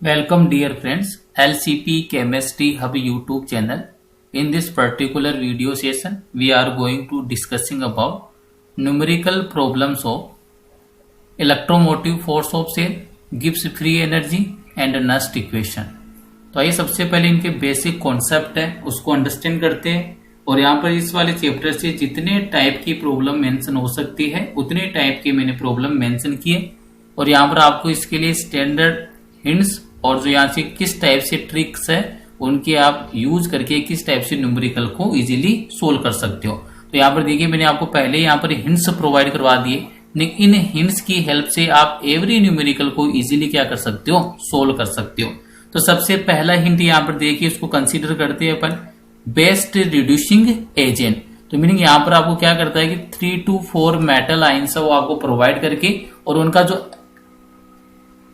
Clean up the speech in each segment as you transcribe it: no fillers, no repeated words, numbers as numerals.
Welcome dear friends, LCP Chemistry Hub YouTube channel. In this particular video session, we are going to discussing about numerical problems of electromotive force of cell, Gibbs free energy and Nernst equation. तो आइए सबसे पहले इनके basic concept है उसको understand करते हैं और यहाँ पर इस वाले चैप्टर से जितने टाइप की प्रॉब्लम मेंशन हो सकती है उतने टाइप की मैंने प्रॉब्लम मेंशन किए और यहाँ पर आपको इसके लिए स्टैंडर्ड हिंट्स और जो यहाँ से किस टाइप से ट्रिक्स है उनके आप यूज करके किस टाइप से न्यूमेरिकल को इजीली सोल्व कर सकते हो। तो यहाँ पर देखिए मैंने आपको पहले यहाँ पर हिंट्स प्रोवाइड करवा दिए। इन हिंट्स की हेल्प से आप एवरी न्यूमेरिकल को इजीली क्या कर सकते हो, सोल्व कर सकते हो। तो सबसे पहला हिंट यहाँ पर देखिए, उसको कंसीडर करते हैं अपन बेस्ट रिड्यूसिंग एजेंट। तो मीनिंग यहाँ पर आपको क्या करता है कि 3 to 4 मेटल आयंस है वो आपको प्रोवाइड करके और उनका जो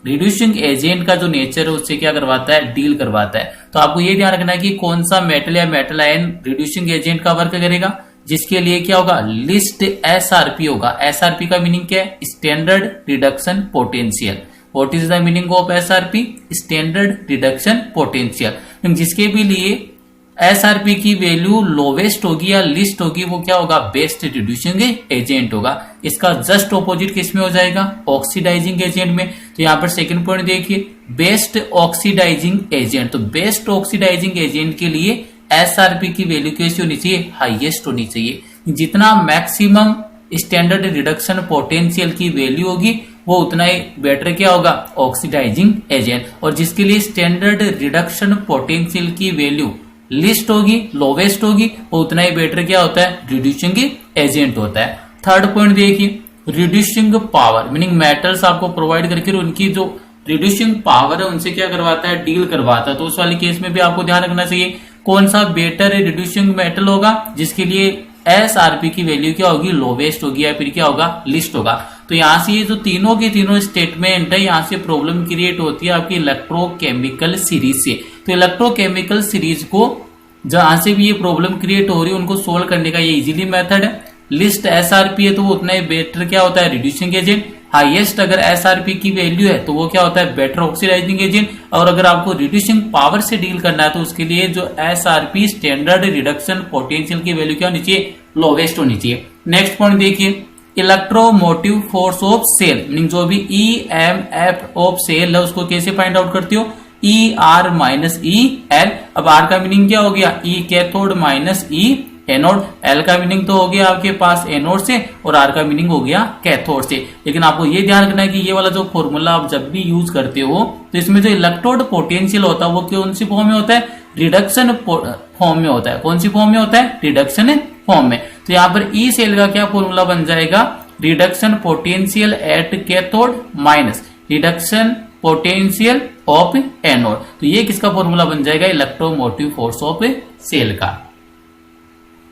रिड्यूसिंग एजेंट का जो नेचर है उससे क्या करवाता है, डील करवाता है। तो आपको ये ध्यान रखना है कि कौन सा मेटल या मेटल आयन रिड्यूसिंग एजेंट का वर्क करेगा, जिसके लिए क्या होगा, लिस्ट एसआरपी होगा। एसआरपी का मीनिंग क्या है, standard reduction potential. What is the meaning of SRP, standard reduction potential. जिसके भी लिए एसआरपी की वैल्यू लोवेस्ट होगी या लिस्ट होगी वो क्या होगा, बेस्ट रिड्यूसिंग एजेंट होगा। इसका जस्ट ऑपोजिट किस में हो जाएगा, ऑक्सीडाइजिंग एजेंट में। तो यहाँ पर सेकंड पॉइंट देखिए, बेस्ट ऑक्सीडाइजिंग एजेंट। तो बेस्ट ऑक्सीडाइजिंग एजेंट के लिए एसआरपी की वैल्यू कैसी होनी चाहिए, हाईएस्ट होनी चाहिए। जितना मैक्सिमम स्टैंडर्ड रिडक्शन पोटेंशियल की वैल्यू होगी वो उतना ही बेटर क्या होगा, ऑक्सीडाइजिंग एजेंट। और जिसके लिए स्टैंडर्ड रिडक्शन पोटेंशियल की वैल्यू लिस्ट होगी, लोवेस्ट होगी, वो उतना ही बेटर क्या होता है, रिड्यूसिंग एजेंट होता है। थर्ड पॉइंट देखिए, रिड्यूसिंग पावर, मीनिंग मेटल्स आपको प्रोवाइड करके उनकी जो रिड्यूसिंग पावर है उनसे क्या करवाता है, डील करवाता है। तो उस वाले केस में भी आपको ध्यान रखना चाहिए कौन सा बेटर रिड्यूसिंग मेटल होगा, जिसके लिए एसआरपी की वैल्यू क्या होगी, लोवेस्ट होगी या फिर क्या होगा, लिस्ट होगा। तो यहाँ से ये जो तीनों की तीनों स्टेटमेंट है, यहाँ से प्रॉब्लम क्रिएट होती है आपकी इलेक्ट्रोकेमिकल सीरीज से। तो इलेक्ट्रोकेमिकल सीरीज को जहां से भी ये प्रॉब्लम क्रिएट हो रही है उनको सोल्व करने का ये इजीली मेथड है। लिस्ट एसआरपी है तो वो उतना ही बेटर क्या होता है, रिड्यूसिंग एजेंट। हाईएस्ट अगर एसआरपी की वैल्यू है तो वो क्या होता है, बेटर ऑक्सीडाइजिंग एजेंट। और अगर आपको रिड्यूसिंग पावर से डील करना है तो उसके लिए जो एसआरपी स्टैंडर्ड रिडक्शन पोटेंशियल की वैल्यू क्या होनी चाहिए, लोवेस्ट होनी चाहिए। नेक्स्ट पॉइंट देखिए, electromotive force of cell, meaning जो भी ईएमएफ ऑफ सेल है उसको कैसे फाइंड आउट करती हो, E R minus E L. अब आर का मीनिंग क्या हो गया, ई कैथोड माइनस ई एनोड। एल का मीनिंग तो हो गया आपके पास एनोड से और आर का मीनिंग हो गया कैथोड से। लेकिन आपको ये ध्यान रखना है कि ये वाला जो फॉर्मूला आप जब भी यूज करते हो तो इसमें जो इलेक्ट्रोड पोटेंशियल होता है वो कौन सी फॉर्म में होता है, रिडक्शन फॉर्म में होता है। कौन सी फॉर्म में होता है, रिडक्शन फॉर्म में। तो यहाँ पर ई सेल का क्या फॉर्मूला बन जाएगा, reduction potential at cathode minus reduction potential of anode. तो ये किसका फॉर्मूला बन जाएगा, इलेक्ट्रोमोटिव फोर्स ऑफ सेल का।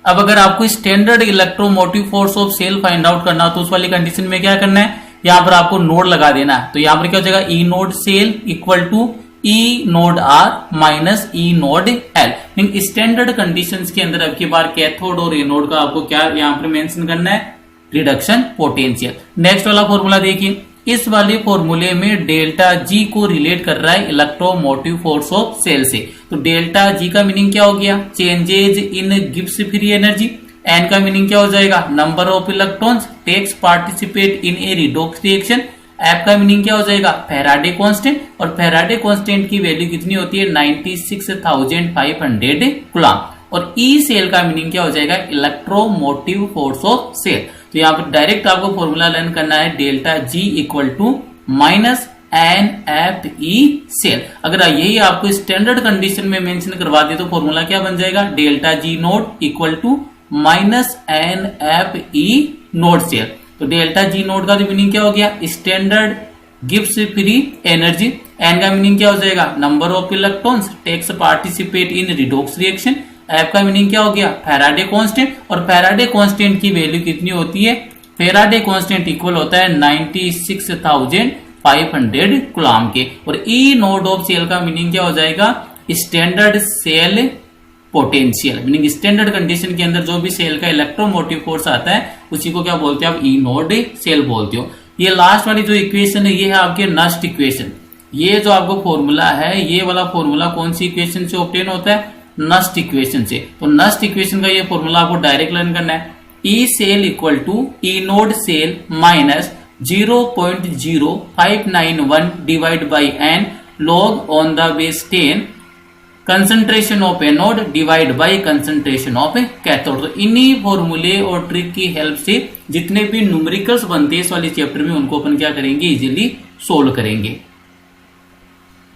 अब अगर आपको standard electromotive force of cell find out करना तो उस वाली कंडीशन में क्या करना है, यहाँ पर आपको नोड लगा देना है। तो यहाँ पर क्या हो जाएगा, E naught cell equal to E naught R minus E naught L. Standard conditions के अंदर अब की बार कैथोड और एनोड का आपको क्या यहाँ पर मेंशन करना है, रिडक्शन पोटेंशियल। नेक्स्ट वाला फॉर्मूला देखिए, इस वाले फॉर्मूले में डेल्टा जी को रिलेट कर रहा है इलेक्ट्रोमोटिव फोर्स ऑफ सेल से। तो डेल्टा जी का मीनिंग क्या हो गया, changes in Gibbs free energy. N का मीनिंग क्या हो जाएगा, number of electrons takes participate in a redox reaction. F का मीनिंग क्या हो जाएगा, फैराडे कांस्टेंट। और फैराडे कांस्टेंट की वैल्यू कितनी होती है, 96,500 कूलम। और ई सेल का मीनिंग क्या हो जाएगा, इलेक्ट्रोमोटिव फोर्स ऑफ सेल। तो यहाँ पर डायरेक्ट आपको फॉर्मूला लर्न करना है, delta G equal to minus N F E cell. अगर यही आपको स्टैंडर्ड कंडीशन में मेंशन करवा दे तो फॉर्मूला क्या बन जाएगा, delta G naught equal to minus N F E naught cell. तो डेल्टा जी नोट का मीनिंग क्या हो गया, standard Gibbs free energy. N का मीनिंग क्या हो जाएगा, number of electrons takes participate in redox reaction. F का मीनिंग क्या हो गया, फैराडे कांस्टेंट। और फैराडे कांस्टेंट की वैल्यू कितनी होती है, फैराडे कांस्टेंट इक्वल होता है 96,500 कूलम के। और ई नोड ऑफ सेल का मीनिंग क्या हो जाएगा, standard cell potential. Meaning standard condition के अंदर जो भी सेल का इलेक्ट्रोमोटिव फोर्स आता है उसी को क्या बोलते हैं आप, ई नोड सेल बोलते हो। ये लास्ट वाली जो इक्वेशन है ये है आपके नर्स्ट इक्वेशन। ये जो आपको फॉर्मूला है, ये वाला फॉर्मूला कौन सी इक्वेशन से ऑब्टेन होता है? नस्ट इक्वेशन से। तो नस्ट इक्वेशन का ये फॉर्मूला आपको डायरेक्ट लर्न करना है। E cell equal to E naught cell minus 0.0591 divide by n log on the base 10 concentration of anode divide by concentration of cathode. तो इन्हीं फॉर्मूले और ट्रिक की हेल्प से जितने भी न्यूमेरिकल्स बनते हैं इस वाले चैप्टर में उनको अपन क्या करेंगे? इजीली सोल्व करेंगे।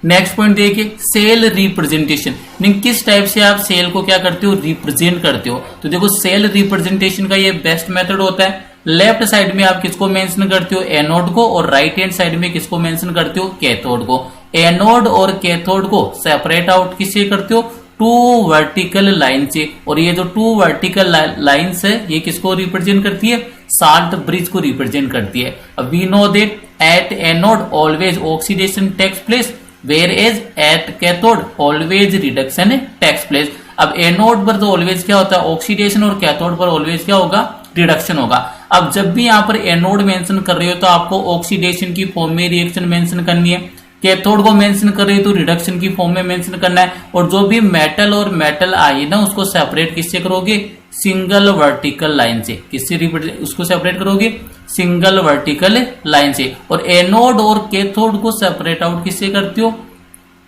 नेक्स्ट पॉइंट देखिए, सेल रिप्रेजेंटेशन। किस टाइप से आप सेल को क्या करते हो? रिप्रेजेंट करते हो। तो देखो सेल रिप्रेजेंटेशन का ये बेस्ट मेथड होता है। लेफ्ट साइड में आप किसको मेंशन करते हो? एनोड को, और राइट हैंड साइड में किसको मेंशन करते हो? कैथोड को। एनोड और कैथोड को सेपरेट आउट किससे करते हो? टू वर्टिकल लाइन से। और ये जो टू वर्टिकल लाइन्स है ये किसको रिप्रेजेंट करती है? साल्ट ब्रिज को रिप्रेजेंट करती है। अब we know that at anode always oxidation takes place, where as at cathode always reduction takes place. अब एनोड पर तो ऑलवेज क्या होता है? ऑक्सीडेशन, और कैथोड पर ऑलवेज क्या होगा? रिडक्शन होगा। अब जब भी यहाँ पर एनोड मेंशन कर रहे हो तो आपको ऑक्सीडेशन की फॉर्म में रिएक्शन मेंशन करनी है, कैथोड को मेंशन कर रहे हो तो रिडक्शन की फॉर्म में मेंशन करना है। और जो भी मेटल और मेटल आई ना उसको सेपरेट किससे करोगे? सिंगल वर्टिकल लाइन से। किससे उसको सेपरेट करोगे? सिंगल वर्टिकल लाइन से। और एनोड और कैथोड को सेपरेट आउट किससे करते हो?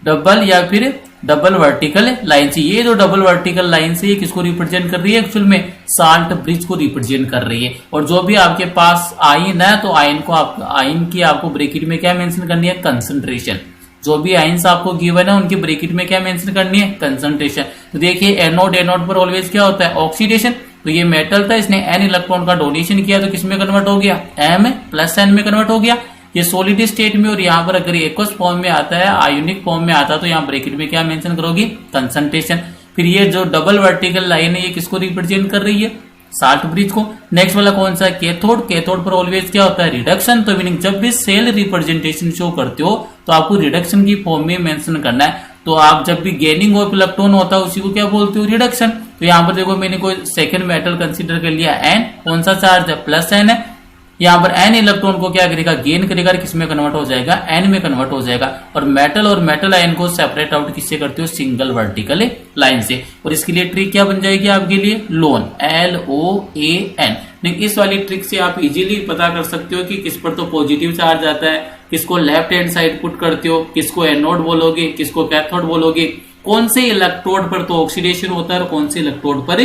डबल या फिर डबल वर्टिकल लाइन से। ये जो डबल वर्टिकल लाइन से ये किसको रिप्रेजेंट कर रही है? एक्चुअल में साल्ट ब्रिज को रिप्रेजेंट कर रही है। और जो भी आपके पास आयन है तो आयन की आपको ब्रैकेट में क्या मेंशन करनी है? कंसंट्रेशन। जो भी आयन्स आपको गिवन है उनकी ब्रैकेट में क्या मेंशन करनी है? कंसंट्रेशन। तो देखिए एनोड पर ऑलवेज क्या होता है? ऑक्सीडेशन। तो ये मेटल था, इसने एन इलेक्ट्रॉन का डोनेशन किया तो किसमें कन्वर्ट हो गया? एम प्लस एन में कन्वर्ट हो गया। ये सॉलिड स्टेट में, और यहाँ पर अगर एक्वस फॉर्म में आता है, आयोनिक फॉर्म में आता है तो यहाँ ब्रैकेट में क्या मेंशन करोगे? कंसंट्रेशन। फिर ये जो डबल वर्टिकल लाइन है ये किसको रिप्रेजेंट कर रही है? साल्ट ब्रिज को। नेक्स्ट वाला कौन सा है? कैथोड। कैथोड पर ऑलवेज क्या होता है? रिडक्शन। तो मीनिंग जब भी सेल रिप्रेजेंटेशन शो करते हो तो आपको रिडक्शन की फॉर्म में मेंशन करना है। तो आप जब भी गेनिंग ऑफ इलेक्ट्रॉन होता है उसी को क्या बोलते हो? रिडक्शन। तो यहाँ पर देखो मैंने कोई सेकेंड मेटल कंसिडर कर लिया एन, कौन सा चार्ज है? प्लस एन है। यहाँ पर एन इलेक्ट्रॉन को क्या करेगा? गेन करेगा, किसमें कन्वर्ट हो जाएगा? एन में कन्वर्ट हो जाएगा। और मेटल आयन को सेपरेट आउट किससे करते हो? सिंगल वर्टिकल लाइन से। और इसके लिए ट्रिक क्या बन जाएगी आपके लिए? Loan, LOAN। इस वाली ट्रिक से आप इजीली पता कर सकते हो कि किस पर तो पॉजिटिव चार्ज आता है, किसको लेफ्ट हैंड साइड पुट करते हो, किसको एनोड बोलोगे, किसको कैथोड बोलोगे, कौन से इलेक्ट्रोड पर तो ऑक्सीडेशन होता है और कौन से इलेक्ट्रोड पर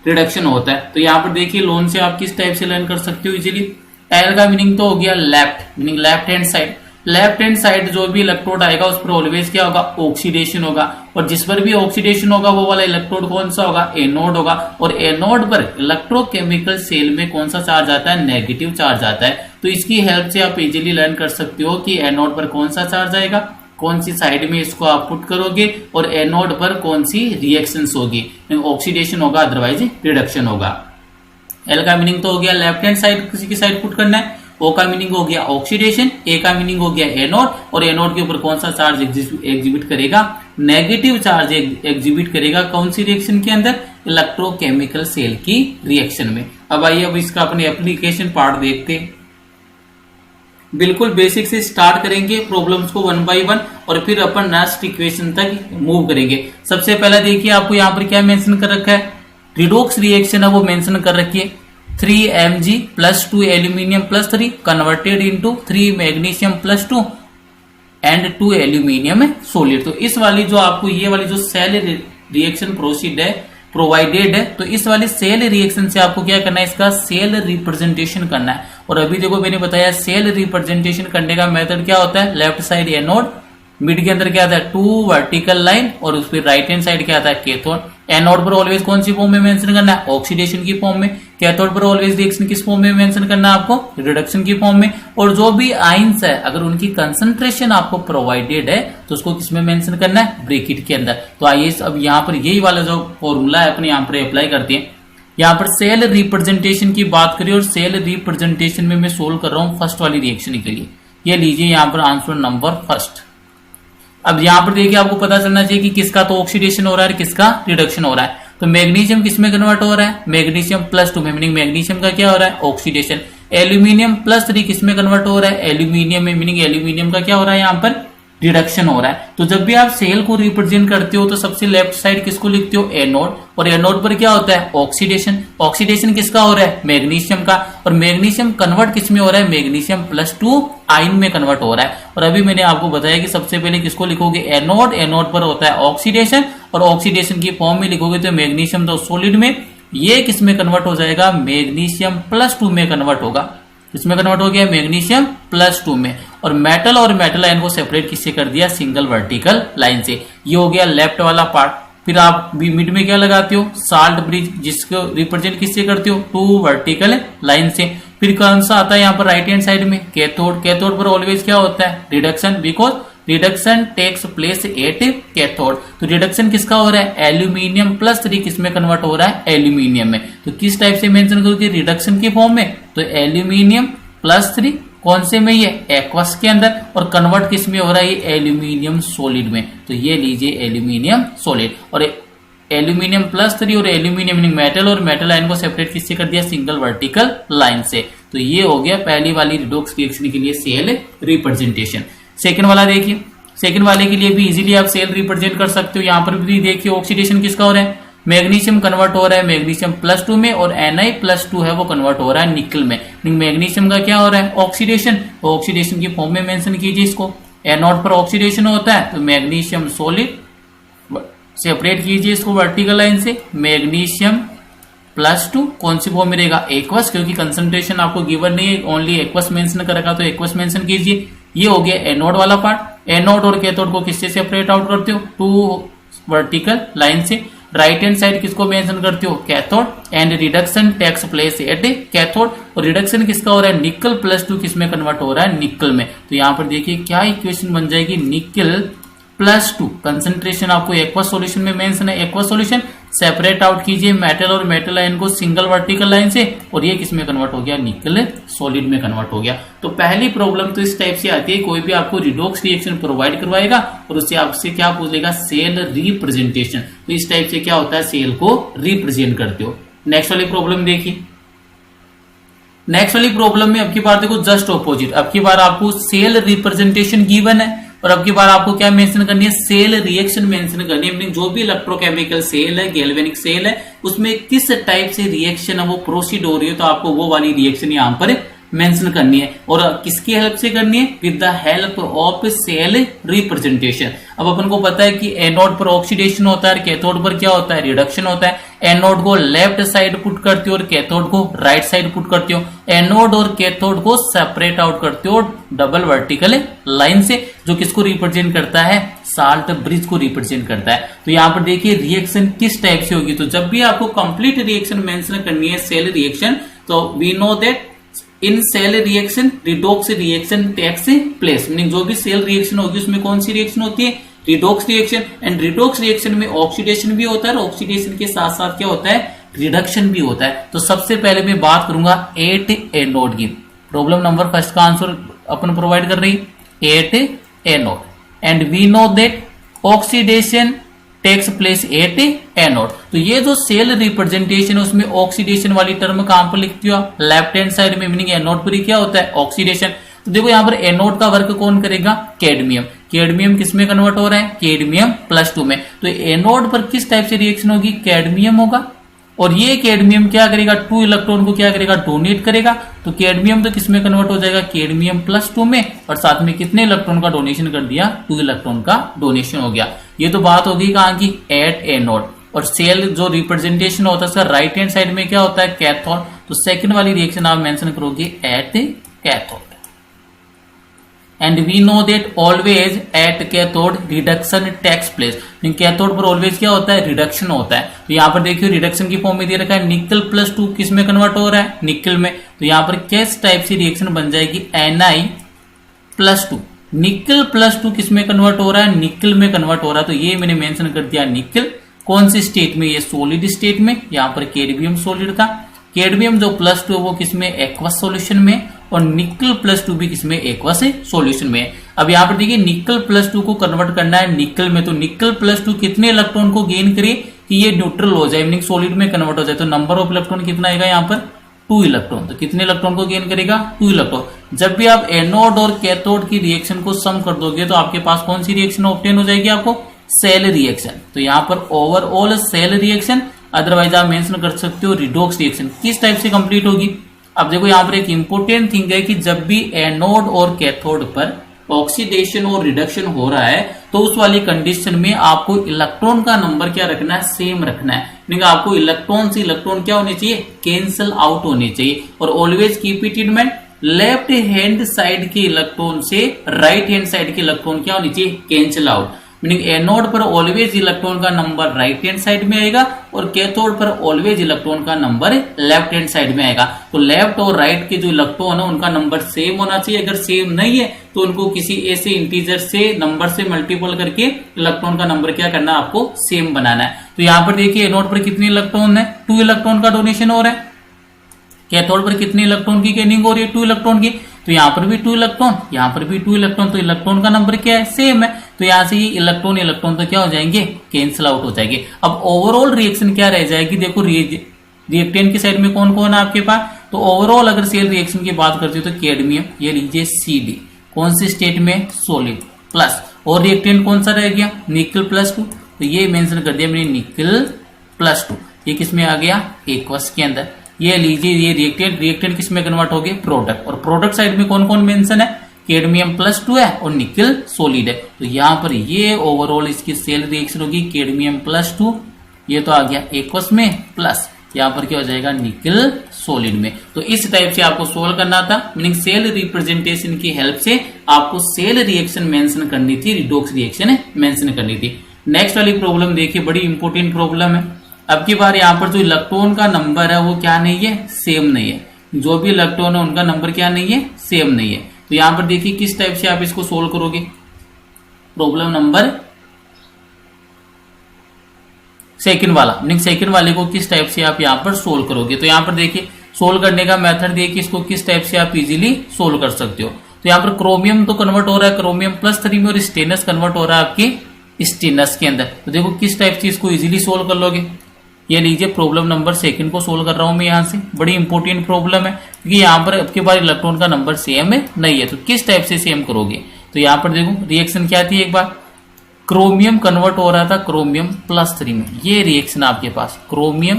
रिडक्शन होता है। तो यहाँ पर देखिए लोन से आप किस टाइप से लर्न कर सकते हो इजीली। एल का मीनिंग तो हो गया left, meaning left hand side. Left hand side जो भी इलेक्ट्रोड आएगा उस पर ऑलवेज क्या होगा? ऑक्सीडेशन होगा। और जिस पर भी ऑक्सीडेशन होगा वो वाला इलेक्ट्रोड कौन सा होगा? एनोड होगा। और एनोड पर इलेक्ट्रोकेमिकल सेल में कौन सा चार्ज आता है? नेगेटिव चार्ज आता है। तो इसकी हेल्प से आप इजीली लर्न कर सकते हो कि एनोड पर कौन सा चार्ज आएगा, कौन सी साइड में इसको आप पुट करोगे, और एनोड पर कौन सी रिएक्शंस होगी। ऑक्सीडेशन होगा, अदरवाइज रिडक्शन होगा। एल का मीनिंग तो हो गया लेफ्ट हैंड साइड किसी की साइड पुट करना है। ओ का मीनिंग हो गया ऑक्सीडेशन, ए का मीनिंग हो गया एनोड, और एनोड के ऊपर कौन सा चार्ज एग्जिबिट करेगा? नेगेटिव चार्ज एग्जिबिट करेगा। कौन सी रिएक्शन के अंदर? इलेक्ट्रोकेमिकल सेल की रिएक्शन में। अब आइए अब इसका अपने एप्लीकेशन पार्ट देखते हैं। बिल्कुल बेसिक से स्टार्ट करेंगे प्रॉब्लम्स को 1 बाय 1 और फिर अपन नेक्स्ट इक्वेशन तक मूव करेंगे। सबसे पहला देखिए आपको यहाँ पर क्या मेंशन कर रखा है? रिडॉक्स रिएक्शन है वो मेंशन कर रखी है। 3Mg + 2 aluminium + 3 converted into 3 magnesium + 2 and 2 aluminium solid. तो इस वाली जो आपको ये वाली जो सेल रिएक्शन प्रोवाइडेड है, तो इस वाली सेल रिएक्शन से आपको क्या करना है? इसका सेल रिप्रेजेंटेशन करना है। और अभी देखो मैंने बताया सेल रिप्रेजेंटेशन करने का मेथड क्या होता है? लेफ्ट साइड एनोड, मिड के अंदर क्या आता है? 2 वर्टिकल लाइन, और उस पर राइट हैंड साइड क्या आता है? कैथोड। एनोड पर ऑलवेज कौन सी फॉर्म में मेंशन करना है? ऑक्सीडेशन की फॉर्म में। कैथोड पर ऑलवेज रिएक्शन किस फॉर्म में मेंशन करना है आपको? रिडक्शन की फॉर्म में। और जो भी आयंस है अगर उनकी कंसंट्रेशन आपको प्रोवाइडेड है तो उसको किस में मेंशन करना है? ब्रैकेट के अंदर। तो आइए अब यहाँ पर यही वाला जो फॉर्मूला है अपने यहाँ पर अप्लाई करते हैं। यहाँ पर सेल रिप्रेजेंटेशन की बात करिए, और सेल रिप्रेजेंटेशन में मैं सोल्व कर रहा हूँ फर्स्ट वाली रिएक्शन के लिए। ये लीजिए यहाँ पर आंसर नंबर फर्स्ट। अब यहाँ पर देखिए आपको पता चलना चाहिए कि किसका तो ऑक्सीडेशन हो रहा है, किसका रिडक्शन हो रहा है। तो मैग्नीशियम किसमें कन्वर्ट हो रहा है? मैग्नीशियम +2 में, मीनिंग मैग्नीशियम का क्या हो रहा है? ऑक्सीडेशन। एल्यूमिनियम +3 किसमें कन्वर्ट हो रहा है? एल्यूमिनियम में, मीनिंग एल्यूमिनियम का क्या हो रहा है यहाँ पर? रिडक्शन हो रहा है। तो जब भी आप सेल को रिप्रेजेंट करते हो तो सबसे लेफ्ट साइड किसको लिखते हो, एनोड, और एनोड पर क्या होता है, ऑक्सीडेशन। ऑक्सीडेशन किसका हो रहा है, मैग्नीशियम का, और मैग्नीशियम कन्वर्ट किस में हो रहा है, मैग्नीशियम +2 आयन में कन्वर्ट हो रहा है। और अभी मैंने आपको बताया कि सबसे पहले किसको लिखोगे, एनोड, एनोड पर होता है ऑक्सीडेशन, और ऑक्सीडेशन की फॉर्म में लिखोगे तो मैग्नीशियम तो सॉलिड में, ये किस में कन्वर्ट हो जाएगा, मैग्नीशियम +2 में कन्वर्ट होगा। इसमें कन्वर्ट हो गया मैग्नीशियम +2 में। और मेटल आयन को सेपरेट किससे कर दिया, सिंगल वर्टिकल लाइन से। ये हो गया लेफ्ट वाला पार्ट। फिर आप मिड में क्या लगाते हो, साल्ट ब्रिज, जिसको रिप्रेजेंट किससे करते हो, 2 वर्टिकल लाइन से। फिर कौन सा आता है यहाँ पर राइट हैंड साइड में, कैथोड। कैथोड पर ऑलवेज क्या होता है, reduction, because reduction takes place at cathode. तो रिडक्शन किसका हो रहा है, एल्यूमिनियम +3 किसमें कन्वर्ट हो रहा है, एल्यूमिनियम में। तो किस टाइप से मेंशन करोगे, रिडक्शन की फॉर्म में, तो एल्यूमिनियम +3 कौन से में, ये एक्वस के अंदर, और कन्वर्ट किस में हो रहा है, ये एल्यूमिनियम सॉलिड में। तो ये लीजिए एल्यूमिनियम सॉलिड, और एल्यूमिनियम +3 और एल्यूमिनियम मेटल, और मेटल आयन को सेपरेट किससे कर दिया, सिंगल वर्टिकल लाइन से। तो ये हो गया पहली वाली रिडॉक्स रिएक्शन के लिए सेल रिप्रेजेंटेशन। सेकंड वाला देखिए, सेकंड वाले के लिए भी इजीली आप सेल रिप्रेजेंट कर सकते हो। यहाँ पर भी देखिए ऑक्सीडेशन किसका हो रहा है, मैग्नीशियम कन्वर्ट हो रहा है मैग्नीशियम +2 में, और Na+2 है वो कन्वर्ट हो रहा है निकल में। मैग्नीशियम का क्या हो रहा है, ऑक्सीडेशन। ऑक्सीडेशन की फॉर्म में मेंशन कीजिए इसको, एनोड पर ऑक्सीडेशन होता है तो मैग्नीशियम सॉलिड, सेपरेट कीजिए इसको वर्टिकल लाइन से, मैग्नीशियम +2 कौन सी फॉर्म में रहेगा, एक्वस, क्योंकि कंसंट्रेशन आपको गिवन नहीं है, ओनली एक्वस मेंशन करेगा तो एक्वस मेंशन कीजिए। ये हो गया एनोड वाला पार्ट। एनोड और कैथोड को किससे सेपरेट आउट करते हो, 2 वर्टिकल लाइन से। राइट हैंड साइड किसको मेंशन करते हो, cathode, and reduction takes place at cathode. और रिडक्शन किसका हो रहा है, निकल +2 किसमें कन्वर्ट हो रहा है, निकल में। तो यहाँ पर देखिए क्या इक्वेशन बन जाएगी, निकल +2, कंसंट्रेशन आपको एक्वा सॉल्यूशन में मेंशन है, एक्वा सॉल्यूशन, सेपरेट आउट कीजिए मेटल और मेटल आयन को सिंगल वर्टिकल लाइन से, और ये किसमें कन्वर्ट हो गया, निकल सॉलिड में कन्वर्ट हो गया। तो पहली प्रॉब्लम तो इस टाइप से आती है, कोई भी आपको रिडॉक्स रिएक्शन प्रोवाइड करवाएगा और उससे आपसे क्या पूछेगा, सेल रिप्रेजेंटेशन। तो इस टाइप से क्या होता है, सेल को रिप्रेजेंट करते हो। नेक्स्ट वाली प्रॉब्लम देखिए, नेक्स्ट वाली प्रॉब्लम में अब की बार देखो जस्ट ऑपोजिट। अब की बार आपको सेल रिप्रेजेंटेशन गिवन है, और अब की बार आपको क्या मेंशन करनी है, सेल रिएक्शन मेंशन करनी है। जो भी इलेक्ट्रोकेमिकल सेल है, गैल्वेनिक सेल है, उसमें किस टाइप से रिएक्शन है वो प्रोसीड हो रही है, तो आपको वो वाली रिएक्शन यहाँ पर मेंशन करनी है। और किसकी हेल्प से करनी है, with the help of cell representation. अब अपन को पता है कि एनोड पर ऑक्सीडेशन होता है, कैथोड पर क्या होता है, रिडक्शन होता है। एनोड को लेफ्ट साइड पुट करते हो और कैथोड को राइट साइड पुट करते हो। एनोड और कैथोड को सेपरेट आउट करते हो डबल वर्टिकल लाइन से, जो किसको रिप्रेजेंट करता है, साल्ट ब्रिज को रिप्रेजेंट करता है। तो यहाँ पर देखिए रिएक्शन किस टाइप से होगी। तो जब भी आपको कंप्लीट रिएक्शन मेंशन करनी है, सेल रिएक्शन, तो we know that in cell reaction redox reaction takes place. Meaning जो भी सेल रिएक्शन होगी उसमें कौन सी रिएक्शन होती है, redox reaction. And redox reaction में ऑक्सीडेशन भी होता है, और ऑक्सीडेशन के साथ साथ क्या होता है, रिडक्शन भी होता है। तो सबसे पहले मैं बात करूंगा 8 एनोड की। प्रॉब्लम नंबर फर्स्ट का आंसर अपन प्रोवाइड कर रही 8 anode, and we know that oxidation takes place at anode. तो ये जो सेल रिप्रेजेंटेशन है उसमें ऑक्सीडेशन वाली टर्म कहां पर लिखती हो, लेफ्ट हैंड साइड में, मीनिंग एनोड पर ही क्या होता है, ऑक्सीडेशन। तो देखो यहाँ पर एनोड का वर्क कौन करेगा, कैडमियम। कैडमियम किसमें कन्वर्ट हो रहा है, कैडमियम +2 में। तो एनोड पर किस टाइप से रिएक्शन होगी, कैडमियम होगा, और ये कैडमियम क्या करेगा, 2 इलेक्ट्रॉन को क्या करेगा, डोनेट करेगा। तो कैडमियम तो किसमें कन्वर्ट हो जाएगा, कैडमियम +2 में, और साथ में कितने इलेक्ट्रॉन का डोनेशन कर दिया, 2 इलेक्ट्रॉन का डोनेशन हो गया। ये तो बात होगी कहां की, एट एनोड। और सेल जो रिप्रेजेंटेशन होता है उसका राइट हैंड साइड में क्या होता है, कैथोड। तो सेकंड वाली रिएक्शन आप मेंशन करोगे at cathode. And we know that always at cathode reduction takes place. Cathode पर ऑलवेज क्या होता है, रिडक्शन होता है। तो यहाँ पर देखिए रिडक्शन की फॉर्म में दे रखा है, निकल +2 किस में कन्वर्ट हो रहा है, निकल में। तो यहाँ पर किस टाइप से रिएक्शन बन जाएगी, Ni+2। निकल +2 किस में कन्वर्ट हो रहा है, निकल में कन्वर्ट हो रहा है। तो ये मैंने मेंशन कर दिया निकल, कौन सी स्टेट में, ये सॉलिड स्टेट में। यहाँ पर कैडमियम सॉलिड था, कैडमियम जो +2 वो किसमें, एक्वस सॉल्यूशन में, और निकल +2 भी किसमें, एक्वस सॉल्यूशन में। अब यहाँ पर देखिए निकल +2 को कन्वर्ट करना है निकल में। तो निकल +2 कितने इलेक्ट्रॉन को गेन करे कि ये न्यूट्रल हो जाए, मीनिंग सॉलिड में कन्वर्ट हो जाए। तो नंबर ऑफ इलेक्ट्रॉन कितना आएगा यहाँ पर, 2 इलेक्ट्रॉन। तो कितने इलेक्ट्रॉन को गेन करेगा, 2 इलेक्ट्रॉन। जब भी आप एनोड और कैथोड की रिएक्शन को सम कर दोगे तो आपके पास कौन सी रिएक्शन ऑब्टेन हो जाएगी, आपको सेल रिएक्शन। तो यहाँ पर ओवरऑल सेल रिएक्शन, अदरवाइज आप मेंशन कर सकते हो रिडॉक्स रिएक्शन। किस टाइप से कंप्लीट होगी, अब देखो यहाँ पर एक इंपॉर्टेंट थिंग है कि जब भी एनोड और कैथोड पर ऑक्सीडेशन और रिडक्शन हो रहा है तो उस वाली कंडीशन में आपको इलेक्ट्रॉन का नंबर क्या रखना है, सेम रखना है। यानी आपको इलेक्ट्रॉन से इलेक्ट्रॉन क्या होने चाहिए, कैंसिल आउट होने चाहिए। और always keep it in mind, left hand side के इलेक्ट्रॉन से राइट हैंड साइड के इलेक्ट्रॉन क्या होनी चाहिए, कैंसिल आउट। मीनिंग एनोड पर ऑलवेज इलेक्ट्रॉन का नंबर राइट हैंड साइड में आएगा और कैथोड पर ऑलवेज इलेक्ट्रॉन का नंबर लेफ्ट हैंड साइड में आएगा। तो लेफ्ट और राइट के जो इलेक्ट्रॉन है उनका नंबर सेम होना चाहिए। अगर सेम नहीं है तो उनको किसी ऐसे इंटीजर से नंबर से मल्टीपल करके इलेक्ट्रॉन का नंबर क्या करना है, आपको सेम बनाना है। तो यहाँ पर देखिए एनोड पर कितने इलेक्ट्रॉन है, 2 इलेक्ट्रॉन का डोनेशन हो रहा है। कैथोड पर कितने इलेक्ट्रॉन की गेनिंग हो रही है, 2 इलेक्ट्रॉन की। तो यहाँ पर भी 2 इलेक्ट्रॉन, यहाँ पर भी 2 इलेक्ट्रॉन, तो इलेक्ट्रॉन का नंबर क्या है, सेम है। तो यहाँ से ये इलेक्ट्रॉन इलेक्ट्रॉन तो क्या हो जाएंगे, कैंसिल आउट हो जाएंगे। अब ओवरऑल रिएक्शन क्या रह जाएगी, देखो रिएक्टेंट की साइड में कौन कौन है आपके पास। तो ओवरऑल अगर सेल रिएक्शन की बात करते हो तो कैडमियम, ये लीजिए Cd, कौन सी स्टेट में, सॉलिड, प्लस और रिएक्टेंट कौन सा रह गया, निकल +2। तो ये मेंशन कर दिया मैंने, निकल +2। ये किसमें आ गया, एक्वस के अंदर। ये लीजिए ये रिएक्टेंट किस में कन्वर्ट हो गए, प्रोडक्ट। और प्रोडक्ट साइड में कौन कौन मेंशन है, कैडमियम +2 है और निकल सॉलिड है। तो यहाँ पर ये ओवरऑल इसकी सेल रिएक्शन होगी कैडमियम +2, ये तो आ गया एक्वस में, प्लस यहाँ पर क्या हो जाएगा, निकल सॉलिड में। तो इस टाइप से आपको सोल्व करना था। मीनिंग सेल रिप्रेजेंटेशन की हेल्प से आपको सेल रिएक्शन मेंशन करनी थी, रिडॉक्स रिएक्शन मेंशन करनी थी। नेक्स्ट वाली प्रॉब्लम देखिए, बड़ी इंपॉर्टेंट प्रॉब्लम है। अब की बार यहाँ पर जो इलेक्ट्रॉन का नंबर है वो क्या नहीं है, सेम नहीं है। जो भी इलेक्ट्रॉन है उनका नंबर क्या नहीं है, सेम नहीं है। तो यहाँ पर देखिए किस टाइप से आप इसको सोल्व करोगे। प्रॉब्लम नंबर सेकंड वाला, मीनिंग सेकंड वाले को किस टाइप से आप यहाँ पर सोल्व करोगे। तो यहाँ पर देखिए सोल्व करने का मेथड देखिए, इसको किस टाइप से आप इजीली सोल्व कर सकते हो। तो यहाँ पर क्रोमियम तो कन्वर्ट हो रहा है क्रोमियम +3 में और स्टेनस कन्वर्ट हो रहा है आपकी स्टेनस के अंदर। तो देखो किस टाइप से इसको इजीली सोल्व कर लोगे। ये लीजिए प्रॉब्लम नंबर सेकंड को सोल्व कर रहा हूं मैं यहाँ से। बड़ी इंपॉर्टेंट प्रॉब्लम है क्योंकि यहाँ पर आपके बार इलेक्ट्रॉन का नंबर सेम है नहीं है। तो किस टाइप से सेम करोगे। तो यहाँ पर देखो रिएक्शन क्या थी, एक बार क्रोमियम कन्वर्ट हो रहा था क्रोमियम +3 में। ये रिएक्शन आपके पास क्रोमियम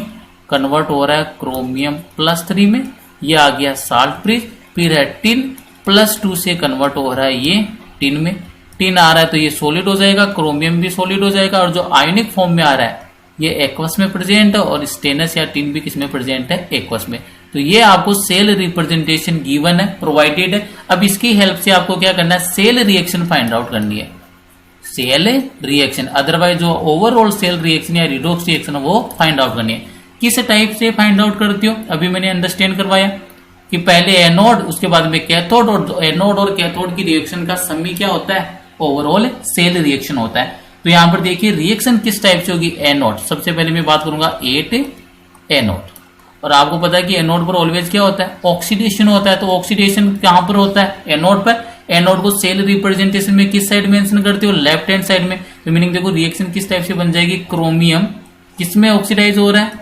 कन्वर्ट हो रहा है क्रोमियम +3 में, ये आ गया साल्ट ब्रिज। फिर है टिन +2 से कन्वर्ट हो रहा है ये टिन में, टिन आ रहा है तो ये सॉलिड हो जाएगा, क्रोमियम भी सॉलिड हो जाएगा। और जो आयोनिक फॉर्म में आ रहा है ये एक्वस में प्रेजेंट है और स्टेनस या टिन भी किसमें प्रेजेंट है, एक्वस में। तो ये आपको सेल रिप्रेजेंटेशन गिवन है, प्रोवाइडेड है। अब इसकी हेल्प से आपको क्या करना है, सेल रिएक्शन फाइंड आउट करनी है, सेल रिएक्शन। अदरवाइज जो ओवरऑल सेल रिएक्शन या रिडॉक्स रिएक्शन वो फाइंड आउट करनी है। किस टाइप से फाइंड आउट करती हो, अभी मैंने अंडरस्टैंड करवाया कि पहले एनोड उसके बाद में कैथोड, और एनोड और कैथोड की रिएक्शन का समी क्या होता है, ओवरऑल सेल रिएक्शन होता है। तो यहां पर देखिए रिएक्शन किस टाइप से होगी, एनोड। सबसे पहले मैं बात करूंगा 8 एनोड। और आपको पता है कि एनोड पर ऑलवेज क्या होता है, ऑक्सीडेशन होता है। तो ऑक्सीडेशन कहां पर होता है, एनोड पर। एनोड को सेल रिप्रेजेंटेशन में किस साइड मेंशन करते हो, लेफ्ट हैंड साइड में। तो मीनिंग देखो रिएक्शन किस टाइप से बन जाएगी, क्रोमियम किसमें ऑक्सीडाइज हो रहा है,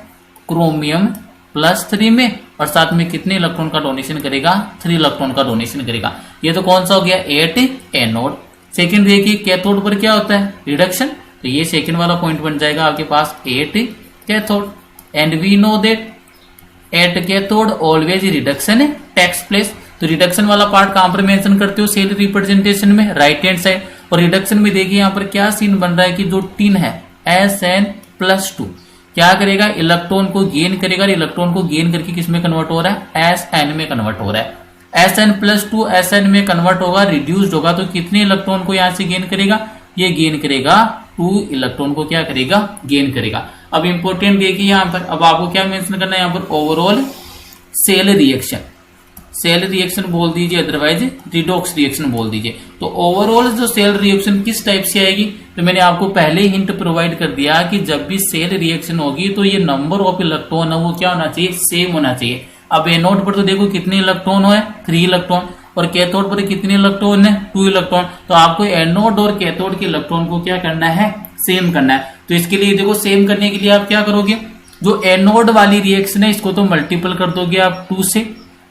क्रोमियम +3 में, और साथ में कितने इलेक्ट्रॉन का डोनेशन करेगा, 3 इलेक्ट्रॉन का डोनेशन करेगा। ये तो कौन सा हो गया, 8 एनोड। सेकंड देखिए कैथोड पर क्या होता है, रिडक्शन। तो ये सेकंड वाला पॉइंट बन जाएगा आपके पास 8 cathode. And we know that at cathode always reduction takes place. तो रिडक्शन वाला पार्ट कहां पर मेंशन करते हो, सेल रिप्रेजेंटेशन में, राइट हैंड साइड। और रिडक्शन में देखिए यहाँ पर क्या सीन बन रहा है कि जो टिन है Sn+2 क्या करेगा, इलेक्ट्रॉन को गेन करेगा। इलेक्ट्रॉन को गेन करके किसमें कन्वर्ट हो रहा है, Sn में कन्वर्ट हो रहा है। Sn+2 Sn में कन्वर्ट होगा, रिड्यूस्ड होगा। तो कितने इलेक्ट्रॉन को यहां से गेन करेगा, ये गेन करेगा 2 इलेक्ट्रॉन को क्या करेगा, गेन करेगा। अब इंपॉर्टेंट देखिए यहाँ पर, अब आपको क्या मेंशन करना है यहाँ पर, overall cell reaction. Cell reaction बोल दीजिए, अदरवाइज रिडॉक्स रिएक्शन बोल दीजिए। तो ओवरऑल जो सेल रिएक्शन किस टाइप से आएगी, तो मैंने आपको पहले ही हिंट प्रोवाइड कर दिया कि जब भी सेल रिएक्शन होगी तो ये नंबर ऑफ इलेक्ट्रॉन है वो क्या होना चाहिए, सेम होना चाहिए। अब एनोड पर तो देखो कितने इलेक्ट्रॉन है, 3 इलेक्ट्रॉन, और कैथोड पर कितने इलेक्ट्रॉन है, 2 इलेक्ट्रॉन। तो आपको एनोड और कैथोड के इलेक्ट्रॉन को क्या करना है, सेम करना है। तो इसके लिए देखो सेम करने के लिए आप क्या करोगे, जो एनोड वाली रिएक्शन है इसको तो मल्टीपल कर दोगे आप 2 से,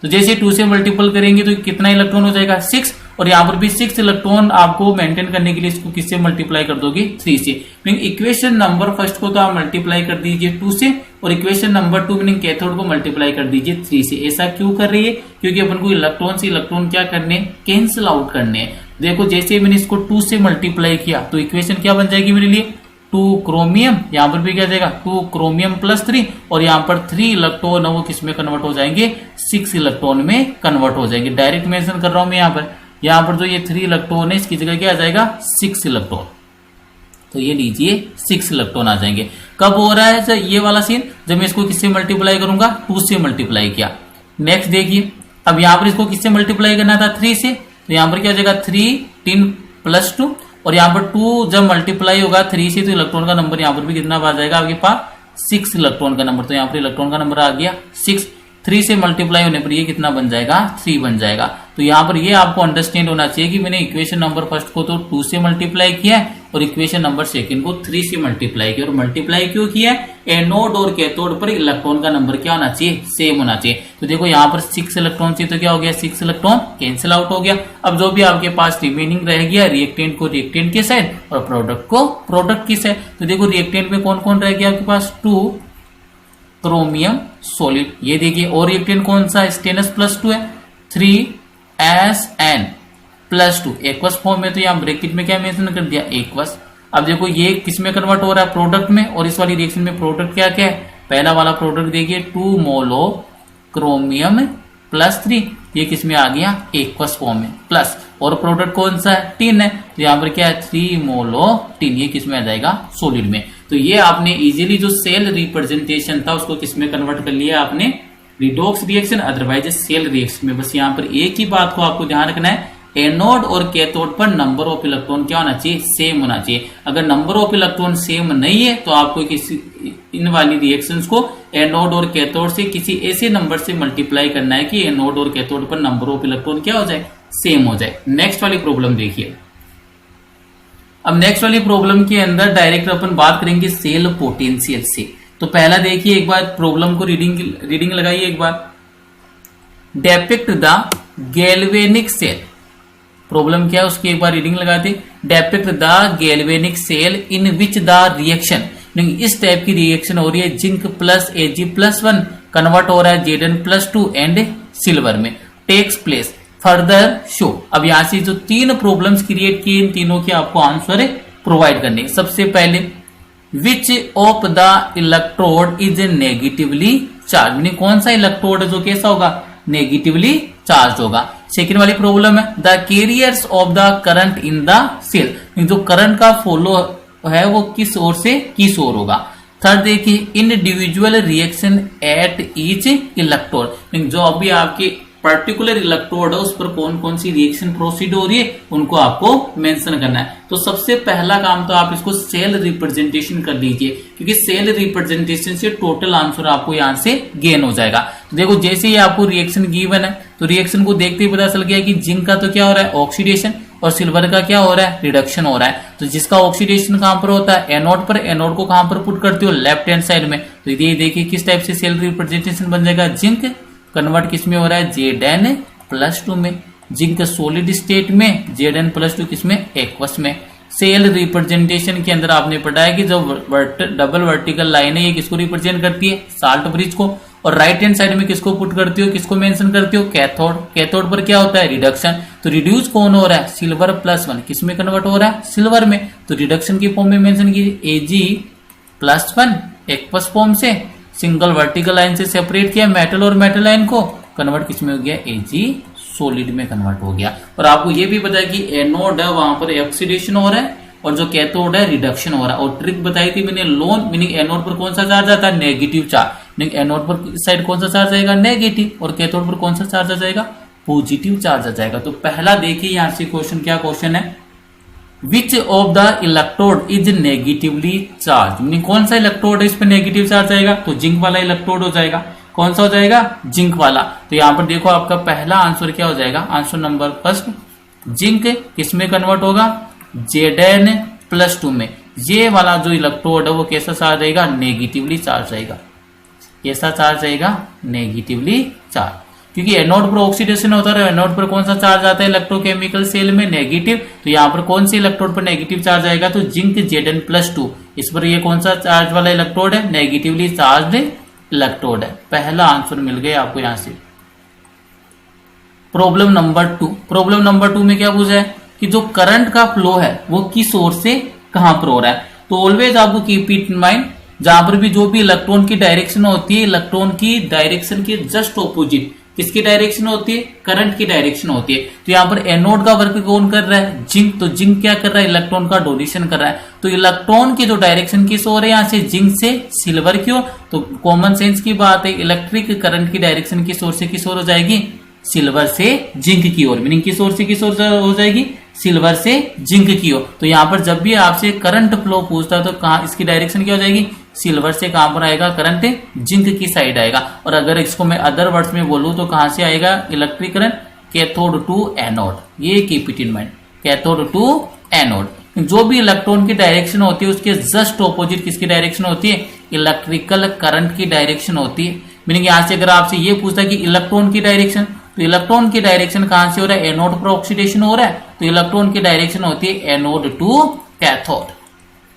तो जैसे 2 से मल्टीपल करेंगे तो कितना इलेक्ट्रॉन हो जाएगा 6, और यहाँ पर भी 6 इलेक्ट्रॉन आपको मेंटेन करने के लिए इसको किससे मल्टीप्लाई कर दोगे 3 से। मीनिंग इक्वेशन नंबर फर्स्ट को तो आप मल्टीप्लाई कर दीजिए 2 से, और इक्वेशन नंबर 2 मीनिंग कैथोड को मल्टीप्लाई कर दीजिए 3 से। ऐसा क्यों कर रही है? क्योंकि अपन को इलेक्ट्रॉन से इलेक्ट्रॉन क्या करने, कैंसिल आउट करने हैं। देखो जैसे मैंने इसको 2 से मल्टीप्लाई किया तो इक्वेशन क्या बन जाएगी मेरे लिए 2 क्रोमियम, यहाँ पर भी क्या जाएगा 2 क्रोमियम प्लस 3, और यहाँ पर 3 इलेक्ट्रॉन है वो किस में कन्वर्ट हो जाएंगे 6 इलेक्ट्रॉन में कन्वर्ट हो जाएंगे। डायरेक्ट मेंशन कर रहा हूं मैं यहाँ पर जो ये 3 इलेक्ट्रॉन है इसकी जगह क्या आ जाएगा 6 इलेक्ट्रॉन। तो ये लीजिए 6 इलेक्ट्रॉन आ जाएंगे। कब हो रहा है ये वाला सीन? जब मैं इसको किससे मल्टीप्लाई करूंगा 2 से मल्टीप्लाई किया। नेक्स्ट देखिए, अब यहाँ पर इसको किससे मल्टीप्लाई करना था 3 से, तो यहाँ पर क्या हो जाएगा 3 3 प्लस 2, और यहाँ पर 2 जब मल्टीप्लाई होगा 3 से तो इलेक्ट्रॉन का नंबर यहाँ पर भी कितना आ जाएगा आपके पास 6 इलेक्ट्रॉन का नंबर। तो यहाँ पर इलेक्ट्रॉन का नंबर आ गया 6, 3 से मल्टीप्लाई होने पर ये कितना बन जाएगा 3 बन जाएगा। तो यहाँ पर ये आपको अंडरस्टैंड होना चाहिए कि मैंने इक्वेशन नंबर फर्स्ट को तो 2 से मल्टीप्लाई किया है और इक्वेशन नंबर सेकंड को 3 से मल्टीप्लाई किया। और मल्टीप्लाई क्यों किया है? एनोड और कैथोड पर इलेक्ट्रॉन का नंबर क्या होना चाहिए सेम होना चाहिए। तो देखो यहाँ पर 6 इलेक्ट्रॉन चाहिए तो क्या हो गया 6 इलेक्ट्रॉन कैंसिल आउट हो गया। अब जो भी आपके पास रिमेनिंग रह गया रिएक्टेंट को रिएक्टेंट की साइड और प्रोडक्ट को प्रोडक्ट की साइड। तो देखो रिएक्टेंट में कौन कौन रह गया आपके पास 2 क्रोमियम सॉलिड, ये देखिए, और रिएक्टेंट कौन सा स्टेनस प्लस 2 है 3Sn प्लस 2 एक्वस फॉर्म में। तो यहाँ ब्रैकेट में क्या मेंशन कर दिया एक्वस। अब देखो ये किस में कन्वर्ट हो रहा है प्रोडक्ट में, और इस वाली रिएक्शन में प्रोडक्ट क्या क्या है? पहला वाला प्रोडक्ट देखिए 2 मोलो क्रोमियम प्लस 3, ये किस में आ गया एक्वस फॉर्म में प्लस, और प्रोडक्ट कौन सा है टिन है, तो यहाँ पर क्या है 3 मोलो टिन, ये किस में आ जाएगा सॉलिड में। तो ये आपने इजीली जो सेल रिप्रेजेंटेशन था उसको किस में कन्वर्ट कर लिया आपने redox reaction, otherwise cell reaction में। बस यहाँ पर एक ही बात को आपको ध्यान रखना है, एनोड और कैथोड पर नंबर ऑफ इलेक्ट्रॉन क्या होना चाहिए सेम होना चाहिए। अगर नंबर ऑफ इलेक्ट्रॉन सेम नहीं है तो आपको किसी इन वाली रिएक्शंस को एनोड और कैथोड से किसी ऐसे नंबर से मल्टीप्लाई करना है कि एनोड और कैथोड पर नंबर ऑफ इलेक्ट्रॉन क्या हो जाए सेम हो जाए। नेक्स्ट वाली प्रॉब्लम देखिए। अब नेक्स्ट वाली प्रॉब्लम के अंदर डायरेक्ट अपन बात करेंगे सेल पोटेंशियल से। तो पहला देखिए एक बार प्रॉब्लम को रीडिंग लगाइए एक बार। Depict the galvanic cell, problem क्या है उसकी एक बार रीडिंग लगाते। Depict the galvanic cell in which the reaction, इस टाइप की रिएक्शन हो रही है जिंक प्लस Ag+1 कन्वर्ट हो रहा है Zn+2 एंड सिल्वर में टेक्स प्लेस फर्दर शो। अब यहां से जो 3 प्रॉब्लम्स क्रिएट किए इन तीनों के आपको आंसर प्रोवाइड करने। सबसे पहले which of the electrode is negatively charge, यानी कौन सा इलेक्ट्रोड जो कैसा होगा नेगेटिवली चार्ज होगा। सेकेंड वाली प्रॉब्लम है the carriers of the current in the cell, जो करंट का फ्लो है वो किस ओर से किस ओर होगा। थर्ड देखिए individual reaction at each electrode, जो अभी आपके पर्टिकुलर इलेक्ट्रोड है उस पर कौन कौन सी रिएक्शन प्रोसीड हो रही है उनको आपको मेंशन करना है। तो सबसे पहला काम तो आप इसको सेल रिप्रेजेंटेशन कर लीजिए, क्योंकि सेल रिप्रेजेंटेशन से टोटल आंसर आपको यहां से गेन हो जाएगा। तो देखो जैसे ही आपको रिएक्शन गिवन है तो रिएक्शन को देखते ही पता चल गया कि जिंक का तो क्या हो रहा है ऑक्सीडेशन और सिल्वर का क्या हो रहा है रिडक्शन हो रहा है। तो जिसका ऑक्सीडेशन कहां पर होता है एनोड पर, एनोड को कहां पर पुट करते हो लेफ्ट हैंड साइड में। तो ये देखिए किस टाइप से सेल रिप्रेजेंटेशन बन जाएगा, जिंक कन्वर्ट किस में हो रहा है Zn+2 में, जिंक सॉलिड स्टेट में Zn+2 किस में एक्वस में। सेल रिप्रेजेंटेशन के अंदर आपने पढ़ा है कि जो डबल वर्टिकल लाइन है ये किसको रिप्रेजेंट करती है साल्ट ब्रिज को, और राइट हैंड साइड में किसको पुट करती हो किसको मेंशन करती हो कैथोड। कैथोड पर क्या होता है रिडक्शन, तो रिड्यूस कौन हो रहा है सिल्वर+1 किस में कन्वर्ट हो रहा है सिल्वर में। तो रिडक्शन की फॉर्म में मेंशन कीजिए Ag+1 एक्वस फॉर्म से सिंगल वर्टिकल लाइन से सेपरेट किया मेटल और मेटल लाइन को, कन्वर्ट किस में हो गया Ag सॉलिड में कन्वर्ट हो गया। और आपको ये भी पता है कि एनोड है वहां पर ऑक्सीडेशन हो रहा है और जो कैथोड है रिडक्शन हो रहा है। और ट्रिक बताई थी मैंने लोन, मीनिंग एनोड पर कौन सा चार्ज आता है नेगेटिव चार्ज, मीनिंग एनोड पर साइड कौन सा चार्ज आएगा नेगेटिव और कैथोड पर कौन सा चार्ज आ जाएगा पॉजिटिव चार्ज आ जाएगा। तो पहला देखिए यहां से क्वेश्चन क्या क्वेश्चन है, विच of the electrode is negatively charge, meaning कौन सा इलेक्ट्रोड है इस पर नेगेटिव चार्ज आएगा, तो जिंक वाला इलेक्ट्रोड हो जाएगा। कौन सा हो जाएगा जिंक वाला। तो यहां पर देखो आपका पहला आंसर क्या हो जाएगा, आंसर नंबर फर्स्ट जिंक किस में कन्वर्ट होगा Zn+2 में। ये वाला जो इलेक्ट्रोड है वो कैसा चार्ज रहेगा नेगेटिवली चार्ज रहेगा, कैसा चार्ज रहेगा नेगेटिवली चार्ज। क्योंकि एनोड पर ऑक्सीडेशन होता है, एनोड पर कौन सा चार्ज आता है इलेक्ट्रोकेमिकल सेल में, नेगेटिव। तो यहाँ पर कौन सी इलेक्ट्रोड पर नेगेटिव चार्ज आएगा, तो जिंक Zn+2, इस पर ये कौन सा चार्ज वाला इलेक्ट्रोड है, नेगेटिवली चार्ज इलेक्ट्रोड है। पहला आंसर मिल गया आपको यहां से। प्रॉब्लम नंबर 2 में क्या पूछा है कि जो करंट का फ्लो है वो किस ओर से कहां पर हो रहा है। तो ऑलवेज आपको कीप इट इन माइंड, जहां पर भी जो भी इलेक्ट्रॉन की डायरेक्शन होती है, इलेक्ट्रॉन की डायरेक्शन के जस्ट ऑपोजिट किसकी डायरेक्शन होती है, करंट की डायरेक्शन होती है। तो यहाँ पर एनोड का वर्क कौन कर रहा है, जिंक। तो जिंक क्या कर रहा है, इलेक्ट्रॉन का डोनेशन कर रहा है। तो इलेक्ट्रॉन की जो डायरेक्शन किस ओर है, यहाँ से जिंक से सिल्वर की ओर। तो कॉमन सेंस की बात है, इलेक्ट्रिक करंट की डायरेक्शन किस ओर से किस ओर हो जाएगी, सिल्वर से जिंक की ओर। मीनिंग किस ओर से किस ओर हो जाएगी, सिल्वर से जिंक की ओर। तो यहाँ पर जब भी आपसे करंट फ्लो पूछता है तो कहाँ इसकी डायरेक्शन क्या हो जाएगी, सिल्वर से कहां पर आएगा, करंट जिंक की साइड आएगा। और अगर इसको मैं अदर वर्ड्स में बोलूं तो कहां से आएगा electric current, cathode to anode. ये keep it in mind, cathode to anode. जो भी इलेक्ट्रॉन की डायरेक्शन होती है उसके जस्ट ऑपोजिट किसकी डायरेक्शन होती है, इलेक्ट्रिकल करंट की डायरेक्शन होती है। मीनिंग यहां से अगर आपसे ये पूछता है कि इलेक्ट्रॉन की डायरेक्शन, तो इलेक्ट्रॉन की डायरेक्शन कहां से हो रहा है, एनोड पर ऑक्सीडेशन हो रहा है। तो इलेक्ट्रॉन की डायरेक्शन होती है एनोड टू कैथोड।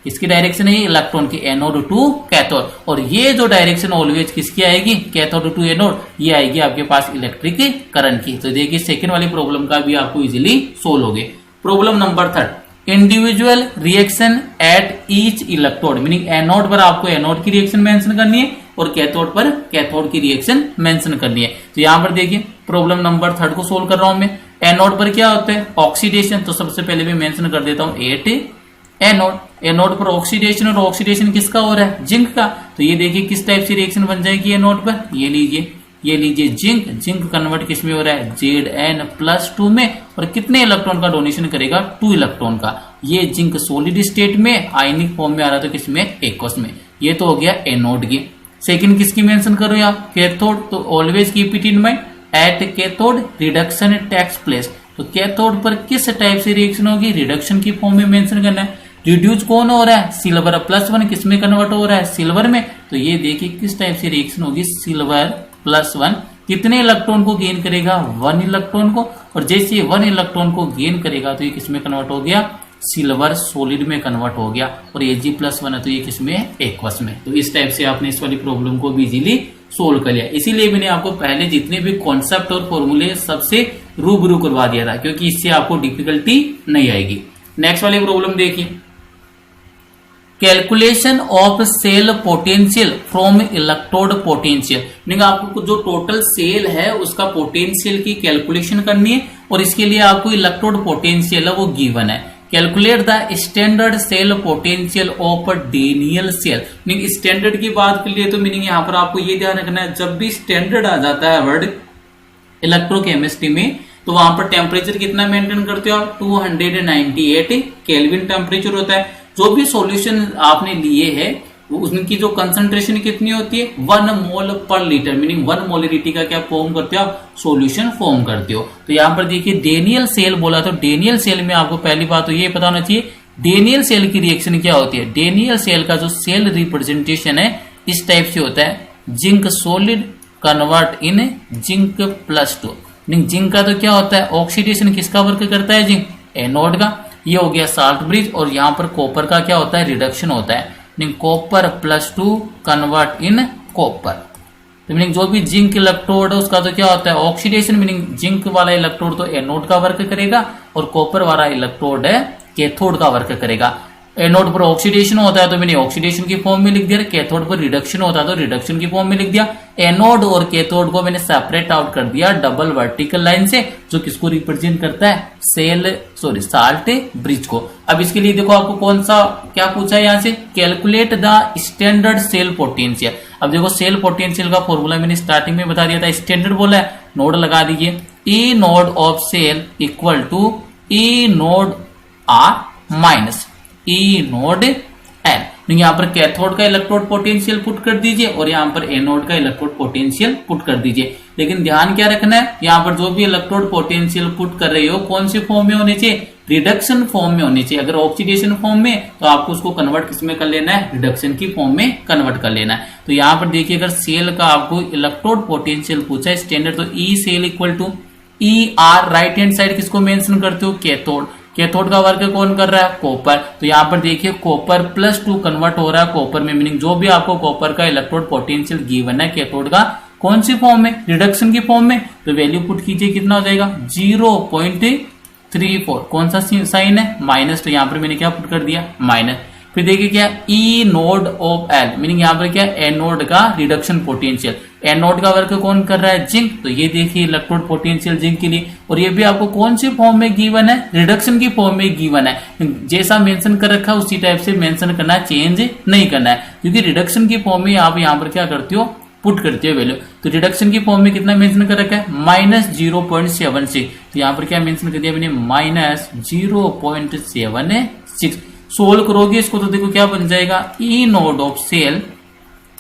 इसकी डायरेक्शन है इलेक्ट्रॉन की, एनोड टू कैथोड। और ये जो डायरेक्शन ऑलवेज किसकी आएगी, कैथोड टू एनोड, ये आएगी आपके पास इलेक्ट्रिक करंट की। तो देखिए सेकंड वाली प्रॉब्लम का भी आपको इजीली सोल्व हो गए। Problem number 3, individual reaction at each electrode. Meaning anode पर आपको एनोड की रिएक्शन मेंशन करनी है और कैथोड पर कैथोड की रिएक्शन मेंशन करनी है। तो यहां पर देखिए प्रॉब्लम नंबर 3 को सोल्व कर रहा हूं मैं। एनोड पर क्या होता है, ऑक्सीडेशन। तो सबसे पहले मैं मेंशन कर देता हूं 8 एनोड। एनोड पर ऑक्सीडेशन, और ऑक्सीडेशन किसका हो रहा है, जिंक का। तो ये देखिए किस टाइप से रिएक्शन बन जाएगी एनोड पर, ये लीजिए जिंक कन्वर्ट किस में हो रहा है, Zn+2 में। और कितने इलेक्ट्रॉन का डोनेशन करेगा, 2 इलेक्ट्रॉन का। ये जिंक सॉलिड स्टेट में आयनिक फॉर्म में आ रहा था, किसमें, एक्वस में। ये तो हो गया एनोड की। सेकंड किसकी मेंशन करो आप, कैथोड। तो always keep it in mind, at cathode reduction takes place. तो कैथोड पर किस टाइप से रिएक्शन होगी, रिडक्शन की फॉर्म में मेंशन करना है। रिड्यूस कौन हो रहा है, सिल्वर +1 किसमें कन्वर्ट हो रहा है, सिल्वर में। तो ये देखिए किस टाइप से रिएक्शन होगी, सिल्वर +1 कितने इलेक्ट्रॉन को गेन करेगा, 1 इलेक्ट्रॉन को। और जैसे ये 1 इलेक्ट्रॉन को गेन करेगा तो ये किसमें कन्वर्ट हो गया, सिल्वर सॉलिड में कन्वर्ट हो गया। और Ag+1 है तो ये किसमें, एक्वस में। तो इस टाइप से आपने इस वाली प्रॉब्लम को भी इजीली सोल्व कर लिया। इसीलिए मैंने आपको पहले जितने भी कॉन्सेप्ट और फॉर्मूले सबसे रूबरू करवा दिया था, क्योंकि इससे आपको डिफिकल्टी नहीं आएगी। नेक्स्ट वाली प्रॉब्लम देखिए, calculation of cell potential from electrode potential. Meaning आपको जो टोटल सेल है उसका पोटेंशियल की कैलकुलेशन करनी है, और इसके लिए आपको इलेक्ट्रोड पोटेंशियल है वो गिवन है। Calculate the standard cell potential of Daniell cell. Meaning standard की बात कर लिए तो मीनिंग यहाँ पर आपको ये ध्यान रखना है, जब भी स्टैंडर्ड आ जाता है वर्ड इलेक्ट्रोकेमिस्ट्री में, तो वहां पर टेम्परेचर कितना मेंटेन करते हो आप, 298 केल्विन टेम्परेचर होता है। जो भी सॉल्यूशन आपने लिए है उनकी जो कंसंट्रेशन कितनी होती है, 1 मोल पर लीटर। मीनिंग 1 मोलरिटी का क्या फॉर्म करते हो आप, सॉल्यूशन फॉर्म करते हो। तो यहाँ पर देखिए डेनियल सेल बोला, तो डेनियल सेल में आपको पहली बात तो ये पता होना चाहिए डेनियल सेल की रिएक्शन क्या होती है। डेनियल सेल का जो सेल रिप्रेजेंटेशन है इस टाइप से होता है, जिंक सॉलिड कन्वर्ट इन जिंक+2। जिंक का तो क्या होता है, ऑक्सीडेशन किसका वर्क करता है, जिंक, एनोड का। ये हो गया साल्ट ब्रिज। और यहाँ पर कॉपर का क्या होता है, रिडक्शन होता है। Copper +2 convert in copper. तो मीनिंग जो भी जिंक इलेक्ट्रोड है उसका तो क्या होता है, ऑक्सीडेशन। मीनिंग जिंक वाला इलेक्ट्रोड तो एनोड का वर्क करेगा, और कॉपर वाला इलेक्ट्रोड है कैथोड का वर्क करेगा। एनोड पर ऑक्सीडेशन होता है तो मैंने ऑक्सीडेशन की फॉर्म में लिख दिया, कैथोड पर रिडक्शन होता है तो रिडक्शन की फॉर्म में लिख दिया। एनोड और कैथोड को मैंने सेपरेट आउट कर दिया डबल वर्टिकल लाइन से, जो किसको रिप्रेजेंट करता है, साल्ट ब्रिज को। अब इसके लिए देखो आपको कौन सा क्या पूछा है यहाँ से, calculate the standard cell potential. अब देखो सेल पोटेंशियल का फॉर्मूला मैंने स्टार्टिंग में बता दिया था, स्टैंडर्ड बोला है, नोड लगा दीजिए, E naught of cell equal to E naught R minus E naught N. यहाँ पर कैथोड का इलेक्ट्रोड पोटेंशियल पुट कर दीजिए और यहाँ पर एनोड का इलेक्ट्रोड पोटेंशियल पुट कर दीजिए। लेकिन ध्यान क्या रखना है, यहाँ पर जो भी इलेक्ट्रोड पोटेंशियल पुट कर रहे हो कौन सी फॉर्म में होने चाहिए, रिडक्शन फॉर्म में होनी चाहिए। अगर ऑक्सीडेशन फॉर्म में तो आपको उसको कन्वर्ट किस में कर लेना है, रिडक्शन की फॉर्म में कन्वर्ट कर लेना है। तो यहाँ पर देखिए अगर सेल का आपको इलेक्ट्रोड पोटेंशियल पूछा है स्टैंडर्ड, तो E cell equal to E R, right hand side किसको मेंशन करते हो, कैथोड। कैथोड का वर्क कौन कर रहा है, कॉपर। तो यहाँ पर देखिए कॉपर +2 कन्वर्ट हो रहा है कॉपर में, मीनिंग जो भी आपको कॉपर का इलेक्ट्रोड पोटेंशियल गिवन है कैथोड का, कौन सी फॉर्म में, रिडक्शन की फॉर्म में। तो वैल्यू पुट कीजिए, कितना हो जाएगा 0.34। कौन सा साइन है, माइनस। तो यहाँ पर मैंने क्या पुट कर दिया, माइनस। फिर देखिए क्या, ई नोड ऑफ एल, मीनिंग यहाँ पर क्या, एनोड का रिडक्शन पोटेंशियल। एनोड का वर्क कौन कर रहा है, जिंक। तो ये देखिए इलेक्ट्रोड पोटेंशियल जिंक के लिए, और ये भी आपको कौन सी फॉर्म में गिवन है, रिडक्शन की फॉर्म में गिवन है। जैसा मेंशन कर रखा है उसी टाइप से मेंशन करना है, चेंज नहीं करना है, क्योंकि रिडक्शन की फॉर्म में आप यहाँ पर क्या करते हो, पुट करते हो वैल्यू। तो रिडक्शन की फॉर्म में कितना मेंशन कर रखा है, -0.76। तो यहाँ पर क्या मेंशन कर दिया मैंने, -0.76। सोल्व करोगे इसको तो देखो क्या बन जाएगा, E naught of cell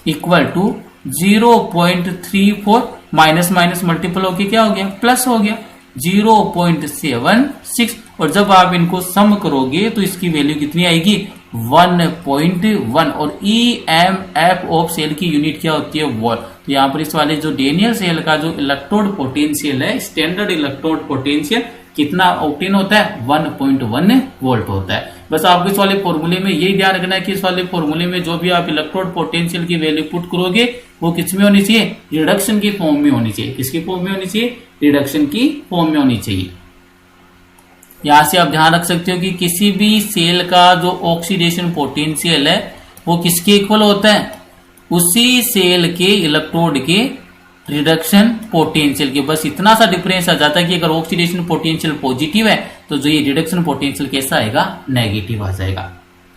equal to 0.34, minus minus multiple होके क्या हो गया, प्लस हो गया 0.76। और जब आप इनको सम करोगे तो इसकी वैल्यू कितनी आएगी, 1.1। और EMF ऑफ सेल की यूनिट क्या होती है, वोल्ट। तो यहाँ पर इस वाले जो डेनियल सेल का जो इलेक्ट्रोड पोटेंशियल है, स्टैंडर्ड इलेक्ट्रोड पोटेंशियल कितना ऑक्टेन होता है, 1.1 वोल्ट होता है। बस आपको इस वाले फॉर्मूले में यही ध्यान रखना है कि इस वाले फॉर्मूले में जो भी आप इलेक्ट्रोड पोटेंशियल की वैल्यू पुट करोगे वो किस में होनी चाहिए, रिडक्शन की फॉर्म में होनी चाहिए। किसकी फॉर्म में होनी चाहिए, रिडक्शन की फॉर्म में होनी चाहिए। यहां से आप ध्यान रख सकते हो कि किसी भी सेल का जो ऑक्सीडेशन पोटेंशियल है वो किसके इक्वल होता है, उसी सेल के इलेक्ट्रोड के रिडक्शन पोटेंशियल के। बस इतना सा डिफरेंस आ जाता है कि अगर ऑक्सीडेशन पोटेंशियल पॉजिटिव है तो जो ये रिडक्शन पोटेंशियल कैसा आएगा, नेगेटिव आ जाएगा।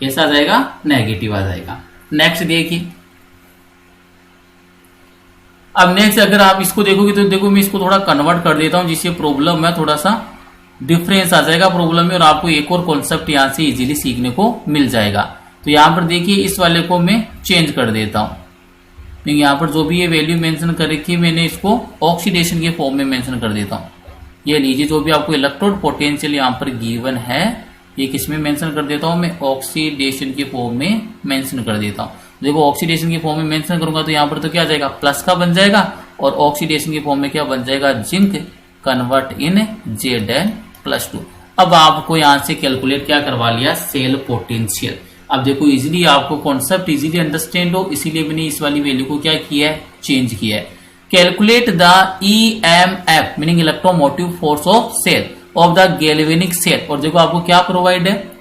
कैसा आ जाएगा, नेगेटिव आ जाएगा। नेक्स्ट देखिए, अब नेक्स्ट अगर आप इसको देखोगे तो देखो मैं इसको थोड़ा कन्वर्ट कर देता हूं जिससे प्रॉब्लम में थोड़ा सा डिफरेंस आ जाएगा प्रॉब्लम में, और आपको एक और कॉन्सेप्ट यहां से इजीली सीखने को मिल जाएगा। तो यहां पर देखिए इस वाले को मैं चेंज कर देता हूं, क्योंकि यहाँ पर जो भी ये वैल्यू मेंशन कर रखी है मैंने इसको ऑक्सीडेशन के फॉर्म में मेंशन कर देता हूँ। ये लीजिए जो भी आपको इलेक्ट्रोड पोटेंशियल यहाँ पर गिवन है ये किस में मेंशन कर देता हूँ मैं, ऑक्सीडेशन के फॉर्म में मेंशन कर देता हूँ। देखो ऑक्सीडेशन की फॉर्म में मेंशन करूंगा तो यहाँ पर तो क्या आ जाएगा, प्लस का बन जाएगा, और ऑक्सीडेशन की फॉर्म में क्या बन जाएगा, जिंक कन्वर्ट इन Zn+2। अब आपको यहाँ से कैलकुलेट क्या करवा लिया, सेल पोटेंशियल। अब देखो इजीली आपको कॉन्सेप्ट इजीली अंडरस्टैंड हो, इसीलिए मैंने इस वाली वैल्यू को क्या किया है, चेंज किया है। Calculate the EMF meaning electromotive force of cell of the galvanic cell. और देखो आपको क्या प्रोवाइड है,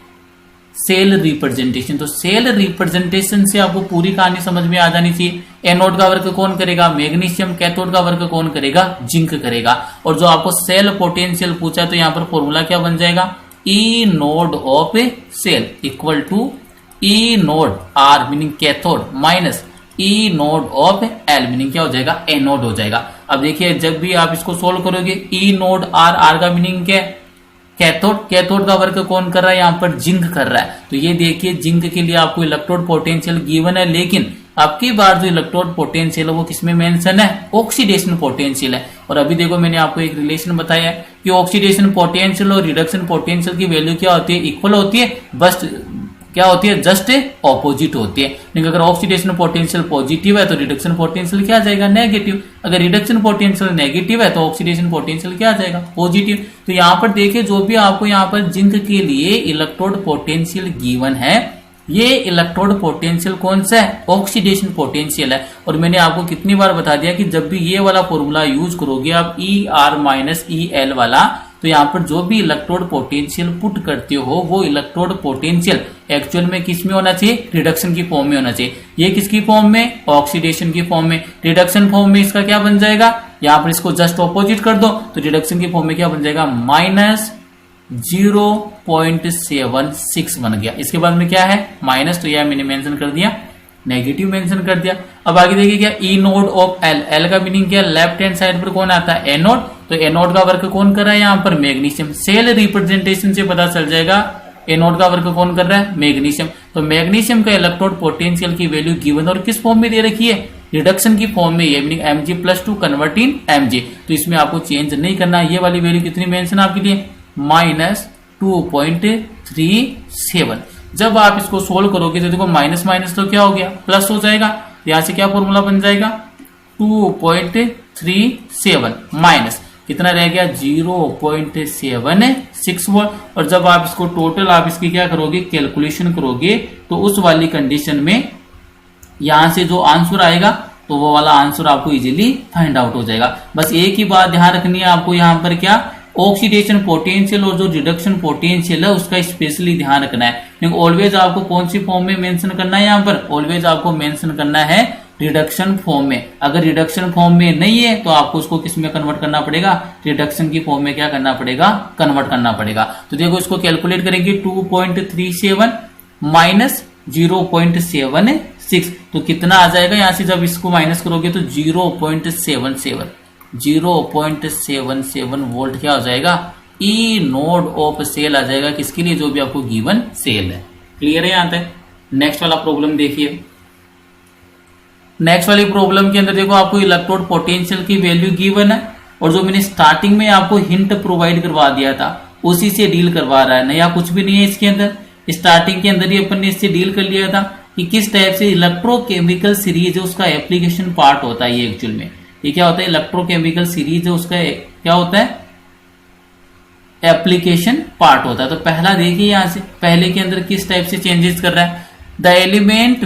सेल रिप्रेजेंटेशन। तो सेल रिप्रेजेंटेशन से आपको पूरी कहानी समझ में आ जानी चाहिए। एनोड का वर्क कौन करेगा, मैग्नीशियम। कैथोड का वर्क कौन करेगा, जिंक करेगा। और जो आपको सेल पोटेंशियल पूछा है तो यहाँ पर फॉर्मूला क्या बन जाएगा, E naught of cell equal to E naught R meaning cathode minus E naught of L meaning क्या हो जाएगा, एनोड हो जाएगा। अब देखिए जब भी आप इसको सोल्व करोगे, ई नोड आर, आर का मीनिंग क्या है, कैथोड। कैथोड का वर्क कौन कर रहा है, यहाँ पर जिंक कर रहा है। तो ये देखिए जिंक के लिए आपको इलेक्ट्रोड पोटेंशियल गिवन है, लेकिन आपकी बार जो इलेक्ट्रोड पोटेंशियल है वो किसमें मेंशन है, ऑक्सीडेशन पोटेंशियल है। और अभी देखो मैंने आपको एक रिलेशन बताया है कि ऑक्सीडेशन पोटेंशियल और रिडक्शन पोटेंशियल की वैल्यू क्या होती है, इक्वल होती है, बस क्या होती है, जस्ट ऑपोजिट होती है। लेकिन अगर ऑक्सीडेशन पोटेंशियल पॉजिटिव है तो रिडक्शन पोटेंशियल क्या आ जाएगा, नेगेटिव। अगर रिडक्शन पोटेंशियल नेगेटिव है तो ऑक्सीडेशन पोटेंशियल क्या आ जाएगा, पॉजिटिव। तो यहाँ पर देखिए जो भी आपको यहाँ पर जिंक के लिए इलेक्ट्रोड पोटेंशियल गिवन है, ये इलेक्ट्रोड पोटेंशियल कौन सा है, ऑक्सीडेशन पोटेंशियल है। और मैंने आपको कितनी बार बता दिया कि जब भी ये वाला फॉर्मूला यूज करोगे आप ER माइनस EL वाला, तो यहाँ पर जो भी इलेक्ट्रोड पोटेंशियल पुट करते हो वो इलेक्ट्रोड पोटेंशियल एक्चुअल में किस में होना चाहिए, रिडक्शन की फॉर्म में होना चाहिए। ये किसकी फॉर्म में, ऑक्सीडेशन की फॉर्म में। रिडक्शन फॉर्म में इसका क्या बन जाएगा, यहाँ पर इसको जस्ट ऑपोजिट कर दो तो रिडक्शन की फॉर्म में क्या बन जाएगा, -0.76 बन गया। इसके बाद में क्या है, माइनस, तो यह मैंने मेंशन कर दिया, नेगेटिव मेंशन कर दिया। अब आगे देखिए क्या, ई नोड ऑफ एल। एल का मीनिंग क्या, लेफ्ट हैंड साइड पर कौन आता है, एनोड। तो एनोड का वर्क कौन कर रहा है, यहाँ पर मैग्नीशियम। सेल रिप्रेजेंटेशन से पता चल जाएगा एनोड का वर्क कौन कर रहा है, मैग्नीशियम। तो मैग्नीशियम का इलेक्ट्रोड पोटेंशियल की वैल्यू गिवन और किस फॉर्म में दे रखी है, रिडक्शन की फॉर्म में, meaning Mg+2 convert in Mg। तो इसमें आपको चेंज नहीं करना। ये वाली वैल्यू कितनी मेंशन आपके लिए, 2.37। जब आप इसको सोल्व करोगे तो देखो माइनस माइनस तो क्या हो गया, प्लस हो जाएगा। यहां से क्या फॉर्मूला बन जाएगा, 2.37 माइनस कितना रह गया, 0.76 वोल्ट। और जब आप इसको टोटल आप इसकी क्या करोगे, कैलकुलेशन करोगे, तो उस वाली कंडीशन में यहां से जो आंसर आएगा तो वो वाला आंसर आपको इजीली फाइंड आउट हो जाएगा। बस एक ही बात ध्यान रखनी है आपको, यहाँ पर क्या ऑक्सीडेशन पोटेंशियल और जो रिडक्शन पोटेंशियल है उसका स्पेशली ध्यान रखना है। क्योंकि ऑलवेज आपको कौन सी फॉर्म में मेंशन करना है, यहाँ पर ऑलवेज आपको मेंशन करना है रिडक्शन फॉर्म में। अगर रिडक्शन फॉर्म में नहीं है तो आपको उसको किस में कन्वर्ट करना पड़ेगा, रिडक्शन की फॉर्म में क्या करना पड़ेगा, कन्वर्ट करना पड़ेगा। तो देखो इसको कैलकुलेट करेंगे, 2.37 माइनस 0.76 तो कितना आ जाएगा, यहां से जब इसको माइनस करोगे तो 0.77 वोल्ट क्या हो जाएगा, ई नोड ऑफ सेल आ जाएगा। किसके लिए, जो भी आपको गिवन सेल है। क्लियर है यहां तक। नेक्स्ट वाला प्रॉब्लम देखिए। नेक्स्ट वाली प्रॉब्लम के अंदर देखो आपको इलेक्ट्रोड पोटेंशियल की वैल्यू गिवन है, और जो मैंने स्टार्टिंग में आपको हिंट प्रोवाइड करवा दिया था उसी से डील करवा रहा है, नया कुछ भी नहीं है इसके अंदर। स्टार्टिंग के अंदर ही अपन ने इससे डील कर लिया था कि किस टाइप से इलेक्ट्रोकेमिकल सीरीज है उसका एप्लीकेशन पार्ट होता है। ये एक्चुअल में ये क्या होता है, इलेक्ट्रोकेमिकल सीरीज है उसका क्या होता है, एप्लीकेशन पार्ट होता है। तो पहला देखिए यहां से, पहले के अंदर किस टाइप से चेंजेस कर रहा है, the element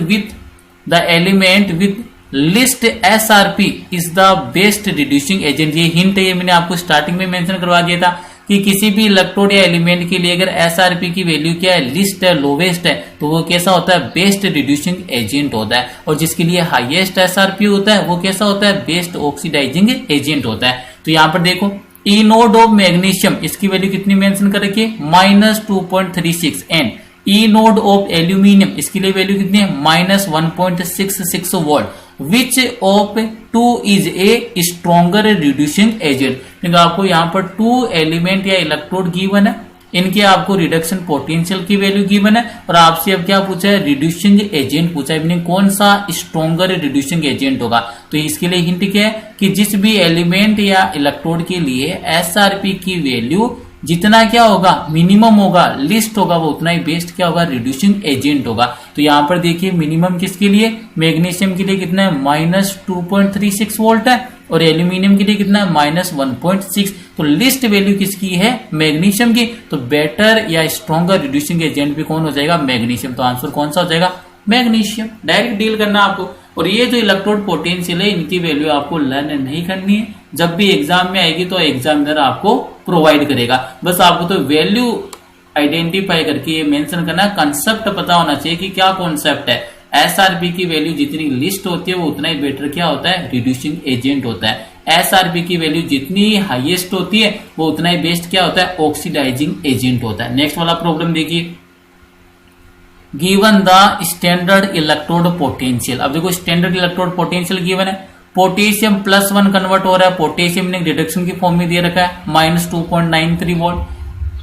with list SRP is the best reducing agent. ये हिंट है, ये मैंने आपको स्टार्टिंग में मेंशन करवा दिया था कि किसी भी इलेक्ट्रोड या एलिमेंट के लिए अगर SRP की वैल्यू क्या है, लिस्ट है, लोवेस्ट है, तो वो कैसा होता है, बेस्ट रिड्यूसिंग एजेंट होता है। और जिसके लिए हाईएस्ट SRP होता है वो कैसा होता है, बेस्ट ऑक्सीडाइजिंग एजेंट होता है। तो यहां पर देखो ई नोड ऑफ मैग्नीशियम, इसकी वैल्यू कितनी मेंशन कर रखी है, -2.36 and E naught of aluminium, इसके लिए वैल्यू कितनी है, -1.66 volt. Which of two is a stronger reducing agent. क्योंकि आपको यहाँ पर 2 एलिमेंट या इलेक्ट्रोड गिवन है, इनके आपको रिडक्शन पोटेंशियल की वैल्यू गिवन है, और आपसे अब क्या पूछा है, रिड्यूसिंग एजेंट पूछा है, मीनिंग कौन सा स्ट्रॉन्गर रिड्यूसिंग एजेंट होगा। तो इसके लिए हिंट क्या है कि जिस भी एलिमेंट या इलेक्ट्रोड के लिए SRP की वैल्यू जितना क्या होगा, मिनिमम होगा, लिस्ट होगा, वो उतना ही बेस्ट क्या होगा, रिड्यूसिंग एजेंट होगा। तो यहां पर देखिए मिनिमम किसके लिए, मैग्नीशियम के लिए कितना है, -2.36 वोल्ट है, और एल्यूमिनियम के लिए कितना है, -1.6। तो लिस्ट वैल्यू किसकी है, मैग्नीशियम की। तो बेटर या स्ट्रॉन्गर रिड्यूसिंग एजेंट भी कौन हो जाएगा, मैग्नीशियम। तो आंसर कौन सा हो जाएगा, मैग्नीशियम। डायरेक्ट डील करना आपको। और ये जो इलेक्ट्रोड पोटेंशियल है, इनकी वैल्यू आपको लर्न नहीं करनी है, जब भी एग्जाम में आएगी तो एग्जामिनर आपको प्रोवाइड करेगा। बस आपको तो वैल्यू आइडेंटिफाई करके ये मेंशन करना है, कंसेप्ट पता होना चाहिए कि क्या कॉन्सेप्ट है। SRP की वैल्यू जितनी लिस्ट होती है वो उतना ही बेटर क्या होता है, रिड्यूसिंग एजेंट होता है। SRP की वैल्यू जितनी हाईएस्ट होती है वो उतना ही बेस्ट क्या होता है, ऑक्सीडाइजिंग एजेंट होता है। नेक्स्ट वाला प्रॉब्लम देखिए, given the standard electrode potential. अब देखो स्टैंडर्ड इलेक्ट्रोड पोटेंशियल गिवन है, पोटेशियम +1 कन्वर्ट हो रहा है, पोटेशियम ने रिडक्शन की फॉर्म में दे रखा है, -2.93 वोल्ट।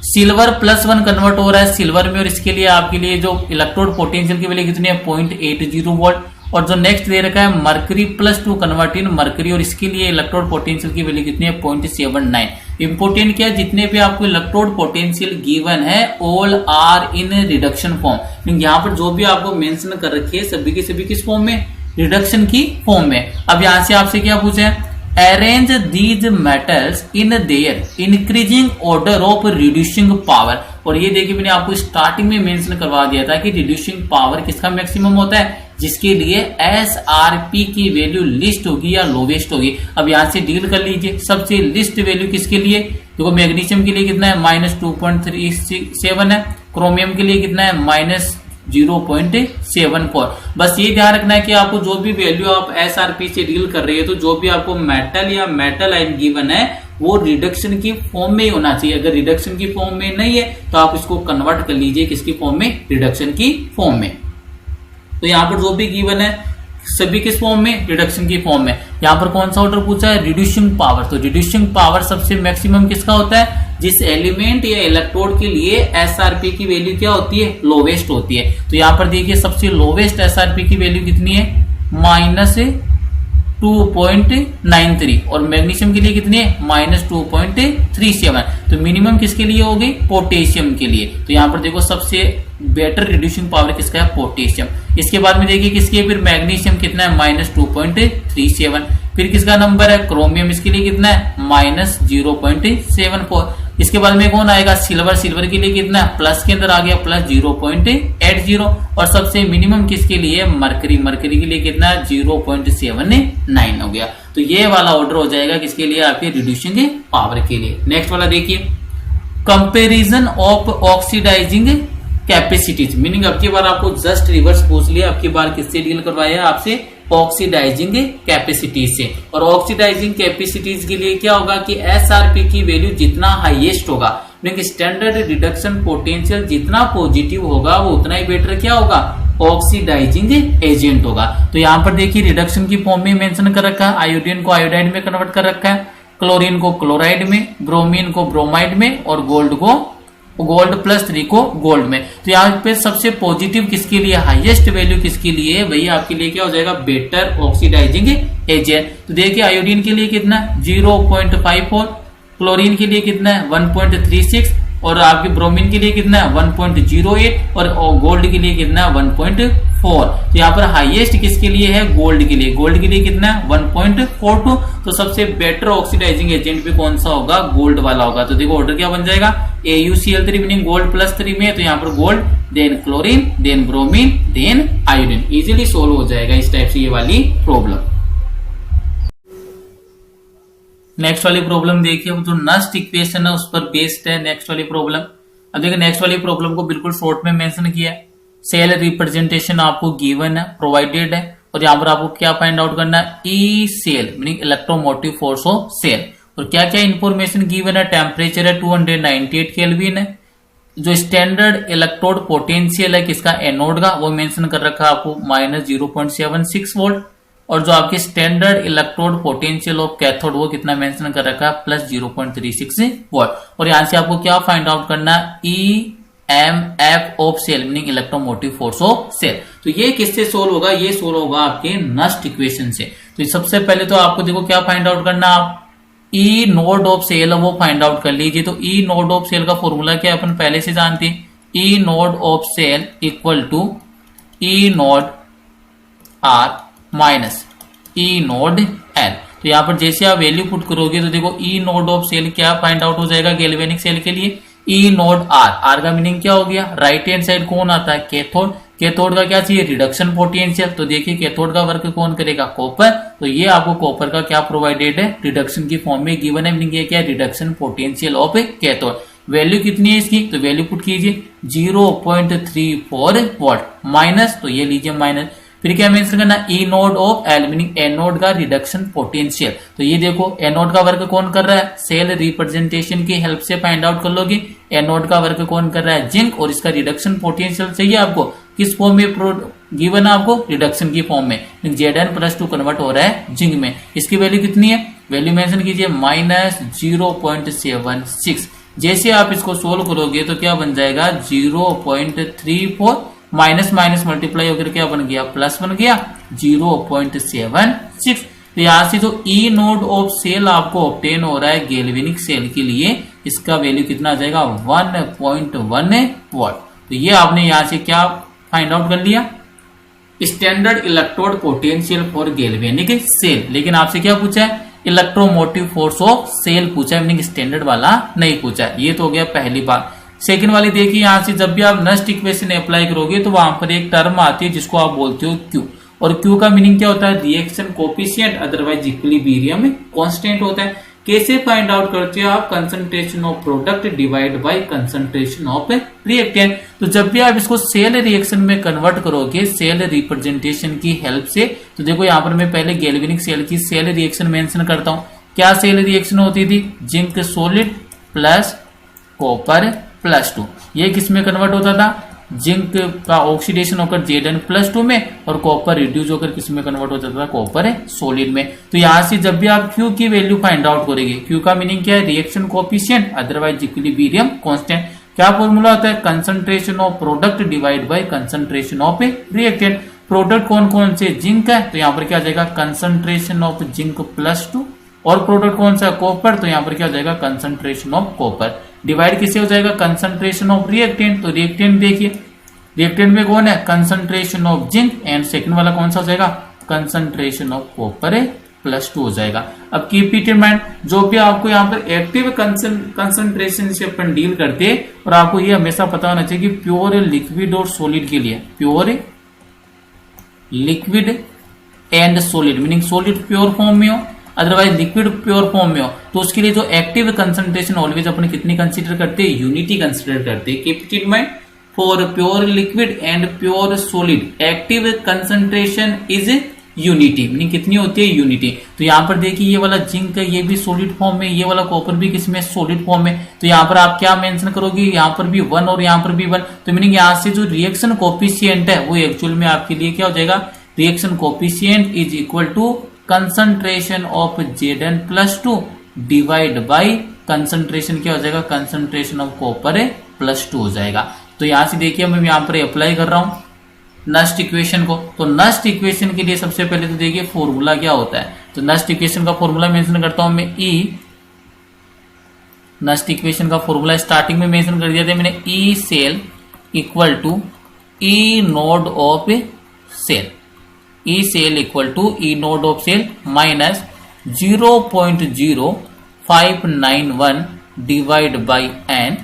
सिल्वर +1 कन्वर्ट हो रहा है सिल्वर में, और इसके लिए आपके लिए जो इलेक्ट्रोड पोटेंशियल की वैल्यू कितनी है, 0.80 वोल्ट। और जो नेक्स्ट दे रखा है मरकरी +2 कन्वर्ट इन मरकरी, और इसके लिए इलेक्ट्रोड पोटेंशियल की वैल्यू कितनी है, 0.79। इंपोर्टेंट क्या है, जितने भी आपको इलेक्ट्रोड पोटेंशियल गिवन है all are in reduction form. यहाँ पर जो भी आपको मेंशन कर रखी है सभी के सभी किस फॉर्म में, रिडक्शन की फॉर्म में। अब यहां से आपसे क्या पूछा है, arrange these metals in their increasing order of reducing power. और ये देखिए मैंने आपको स्टार्टिंग में मेंशन करवा दिया था कि रिड्यूसिंग पावर किसका मैक्सिमम होता है, जिसके लिए SRP की वैल्यू लिस्ट होगी या लोवेस्ट होगी। अब यहां से डील कर लीजिए, सबसे लिस्ट वैल्यू किसके लिए, देखो मैग्नीशियम के लिए कितना है, -2.37 है, क्रोमियम के लिए कितना है, -0.74। बस ये ध्यान रखना है कि आपको जो भी वैल्यू आप SRP से डील कर रही है, तो जो भी आपको मेटल या मेटल आयन गिवन है वो रिडक्शन की फॉर्म में ही होना चाहिए। अगर रिडक्शन की फॉर्म में नहीं है तो आप इसको कन्वर्ट कर लीजिए किसकी फॉर्म में, रिडक्शन की फॉर्म में। तो यहाँ पर जो भी गिवन है सभी किस फॉर्म में, रिडक्शन की फॉर्म में। यहाँ पर कौन सा ऑर्डर पूछा है, रिड्यूसिंग पावर। तो रिड्यूसिंग पावर सबसे मैक्सिमम किसका होता है, जिस एलिमेंट या इलेक्ट्रोड के लिए SRP की वैल्यू क्या होती है, लोवेस्ट होती है। तो यहाँ पर देखिए सबसे लोवेस्ट SRP की वैल्यू कितनी है, 2.93 और मैग्नीशियम के लिए कितनी है -2.37। तो मिनिमम किसके लिए हो गई पोटेशियम के लिए। तो यहाँ पर देखो सबसे बेटर रिड्यूसिंग पावर किसका है पोटेशियम। इसके बाद में देखिए किसकी है फिर मैग्नीशियम कितना है -2.37। फिर किसका नंबर है क्रोमियम, इसके लिए कितना है -0.74। इसके बाद में कौन आएगा सिल्वर, सिल्वर के लिए कितना है प्लस के अंदर आ गया +0.80। और सबसे मिनिमम किसके लिए मरकरी, मरकरी के लिए कितना है 0.79 हो गया। तो ये वाला ऑर्डर हो जाएगा किसके लिए आपके रिड्यूसिंग पावर के लिए। नेक्स्ट वाला देखिए comparison of oxidising capacities, meaning अब की बार आपको जस्ट रिवर्स पूछ लिया, अब की बार किससे डील करवाया आपसे ऑक्सीडाइजिंग कैपेसिटीज से। और ऑक्सीडाइजिंग कैपेसिटीज के लिए क्या होगा कि एसआरपी की वैल्यू जितना हाईएस्ट होगा, स्टैंडर्ड रिडक्शन पोटेंशियल जितना पॉजिटिव होगा वो उतना ही बेटर क्या होगा ऑक्सीडाइजिंग एजेंट होगा। तो यहाँ पर देखिए रिडक्शन की फॉर्म में मेंशन कर रखा है, आयोडीन को आयोडाइड में कन्वर्ट कर रखा है, क्लोरीन को क्लोराइड में, ब्रोमीन को ब्रोमाइड में और गोल्ड +3 को गोल्ड में। तो यहाँ पे सबसे पॉजिटिव किसके लिए हाईएस्ट वैल्यू किसके लिए वही आपके लिए क्या हो जाएगा बेटर ऑक्सीडाइजिंग एजेंट। तो देखिए आयोडीन के लिए कितना 0.54, क्लोरीन के लिए कितना है 1.36 और आपके ब्रोमीन के लिए कितना है 1.08 और गोल्ड के लिए कितना है 1.4। तो यहाँ पर हाईएस्ट किसके लिए है गोल्ड के लिए, गोल्ड के लिए कितना है 1.42। तो सबसे बेटर ऑक्सीडाइजिंग एजेंट भी कौन सा होगा गोल्ड वाला होगा। तो देखो ऑर्डर क्या बन जाएगा AuCl3 मीनिंग गोल्ड +3 में, तो यहाँ पर gold then chlorine then bromine then iodine, easily solve हो जाएगा इस टाइप से ये वाली प्रॉब्लम। नेक्स्ट वाली प्रॉब्लम देखिए, जो नस्ट इक्वेशन है उस पर बेस्ड है नेक्स्ट वाली प्रॉब्लम। अब देखिए नेक्स्ट वाली प्रॉब्लम को बिल्कुल शॉर्ट में मेंशन किया है, सेल रिप्रेजेंटेशन आपको गिवन है प्रोवाइडेड है और यहाँ पर आपको क्या फाइंड आउट करना है E cell meaning electromotive force of cell. और क्या क्या इंफॉर्मेशन गिवन है, टेम्परेचर है 298 केल्विन है, जो स्टैंडर्ड इलेक्ट्रोड पोटेंशियल है किसका एनोड का वो मेंशन कर रखा है आपको -0.76 वोल्ट और जो आपके standard electrode potential of cathode वो कितना मेंशन कर रखा है +0.36 वोल्ट। और यहां से आपको क्या फाइंड आउट करना है EMF of cell meaning electromotive force of cell. तो ये किससे सोल्व होगा, ये सोल्व होगा आपके नस्ट इक्वेशन से। तो सबसे पहले तो आपको देखो क्या फाइंड आउट करना, आप ई नोड ऑफ सेल वो फाइंड आउट कर लीजिए। तो ई नोड ऑफ सेल का फॉर्मूला क्या अपन पहले से जानते हैं, E naught of cell equal to E naught R minus E naught L. तो यहाँ पर जैसे आप वैल्यू पुट करोगे तो देखो ई नोड ऑफ सेल क्या फाइंड आउट हो जाएगा गैल्वेनिक सेल के लिए ई नोड आर, आर का मीनिंग क्या हो गया राइट हैंड साइड कौन आता है कैथोड, कैथोड का क्या चाहिए रिडक्शन पोटेंशियल। तो देखिए कैथोड का वर्क कौन करेगा कॉपर, तो ये आपको कॉपर का क्या प्रोवाइडेड है रिडक्शन की फॉर्म में गिवन है, मीनिंग ये क्या reduction potential of cathode. Value कितनी है इसकी, तो वैल्यू पुट कीजिए 0.34 वोल्ट माइनस, तो ये लीजिए माइनस, फिर क्या मेंशन करना ई naught of L meaning anode का रिडक्शन पोटेंशियल। तो ये देखो एनोड का वर्क कौन कर रहा है, सेल रिप्रेजेंटेशन की हेल्प से फाइंड आउट कर लोगे। एनोड का वर्क कौन कर रहा है जिंक, और इसका रिडक्शन पोटेंशियल चाहिए आपको किस फॉर्म में गिवन है आपको रिडक्शन की फॉर्म में, Zn+2 कन्वर्ट हो रहा है जिंक में। इसकी वैल्यू कितनी है, वैल्यू मेंशन कीजिए -0.76। जैसे आप इसको सोल्व करोगे तो क्या बन जाएगा 0.34 माइनस माइनस मल्टीप्लाई होकर क्या बन गया प्लस बन गया 0.76। तो यहां से जो ई नोड ऑफ सेल आपको ऑब्टेन हो रहा है गैल्वेनिक सेल के लिए, इसका वैल्यू कितना आ जाएगा 1.1 वोल्ट। तो ये आपने यहां से क्या फाइंड आउट कर लिया standard electrode potential for galvanic cell. लेकिन आपसे क्या पूछा है इलेक्ट्रोमोटिव फोर्स ऑफ सेल पूछा है, मीनिंग स्टैंडर्ड वाला नहीं पूछा है। ये तो हो गया पहली बात। सेकंड वाली देखिए यहां से जब भी आप नस्ट इक्वेशन अप्लाई करोगे तो वहां पर एक टर्म आती है जिसको आप बोलते हो क्यू, और क्यू का मीनिंग क्या होता है reaction coefficient otherwise equilibrium constant होता है। कैसे फाइंड आउट करते हो आप concentration of product divide by concentration of reactant. तो जब भी आप इसको सेल रिएक्शन में कन्वर्ट करोगे सेल रिप्रेजेंटेशन की हेल्प से, तो देखो यहाँ पर मैं पहले गैल्वेनिक सेल की सेल रिएक्शन मेंशन करता हूं। क्या सेल रिएक्शन होती थी जिंक सोलिड प्लस कॉपर +2, ये किस में कन्वर्ट होता था जिंक का ऑक्सीडेशन होकर Zn+2 में और कॉपर रिड्यूस होकर किस में कन्वर्ट होता था कॉपर सॉलिड में। तो यहां से जब भी आप Q की वैल्यू फाइंड आउट करेंगे, Q का मीनिंग क्या है reaction coefficient otherwise equilibrium constant. क्या फॉर्मूला होता है concentration of product divide by concentration of reactant. Product कौन कौन से, जिंक है, तो यहाँ पर क्या आ जाएगा कंसंट्रेशन ऑफ जिंक +2, और प्रोडक्ट कौन सा कॉपर, तो यहाँ पर क्या हो जाएगा कंसंट्रेशन ऑफ कॉपर। डिवाइड किससे हो जाएगा कंसंट्रेशन ऑफ रिएक्टेंट, तो रिएक्टेंट देखिए रिएक्टेंट में कौन है concentration of zinc, and second वाला कौन सा हो जाएगा कंसंट्रेशन ऑफ कॉपर +2 हो जाएगा। अब कीप इट इन माइंड, जो भी आपको यहाँ पर एक्टिव कंसंट्रेशन से अपन डील करते हैं, और आपको ये हमेशा पता होना चाहिए कि प्योर लिक्विड और सॉलिड के लिए, pure liquid and solid, meaning solid pure form में हो, अदरवाइज लिक्विड प्योर फॉर्म में हो, तो उसके लिए जो एक्टिव कंसंट्रेशन ऑलवेज अपन कितनी कंसीडर करते हैं, यूनिटी कंसीडर करते हैं। Keep it in mind, for pure liquid and pure solid active concentration is unity, meaning कितनी होती है यूनिटी। तो यहाँ पर देखिए ये वाला जिंक है ये भी सॉलिड फॉर्म में, ये वाला कॉपर भी किसमें सॉलिड फॉर्म में, तो यहाँ पर आप क्या मेंशन करोगे, यहाँ पर भी 1 और यहाँ पर भी 1, तो मीनिंग यहाँ से जो रिएक्शन कोफिशिएंट है वो एक्चुअल में आपके लिए क्या हो जाएगा, reaction coefficient is equal to concentration of Zn+2 divide by concentration क्या हो जाएगा कंसंट्रेशन ऑफ कॉपर +2 हो जाएगा। तो यहां से देखिए मैं यहाँ पर अप्लाई कर रहा हूं नस्ट इक्वेशन को, तो नस्ट इक्वेशन के लिए सबसे पहले तो देखिए फॉर्मूला क्या होता है, तो नस्ट इक्वेशन का फॉर्मूला मेंशन करता हूं मैं नस्ट इक्वेशन का फॉर्मूला स्टार्टिंग में मेंशन कर दिया था मैंने, E cell equal to E naught of cell, E cell equal to E naught of cell minus 0.0591 divide by n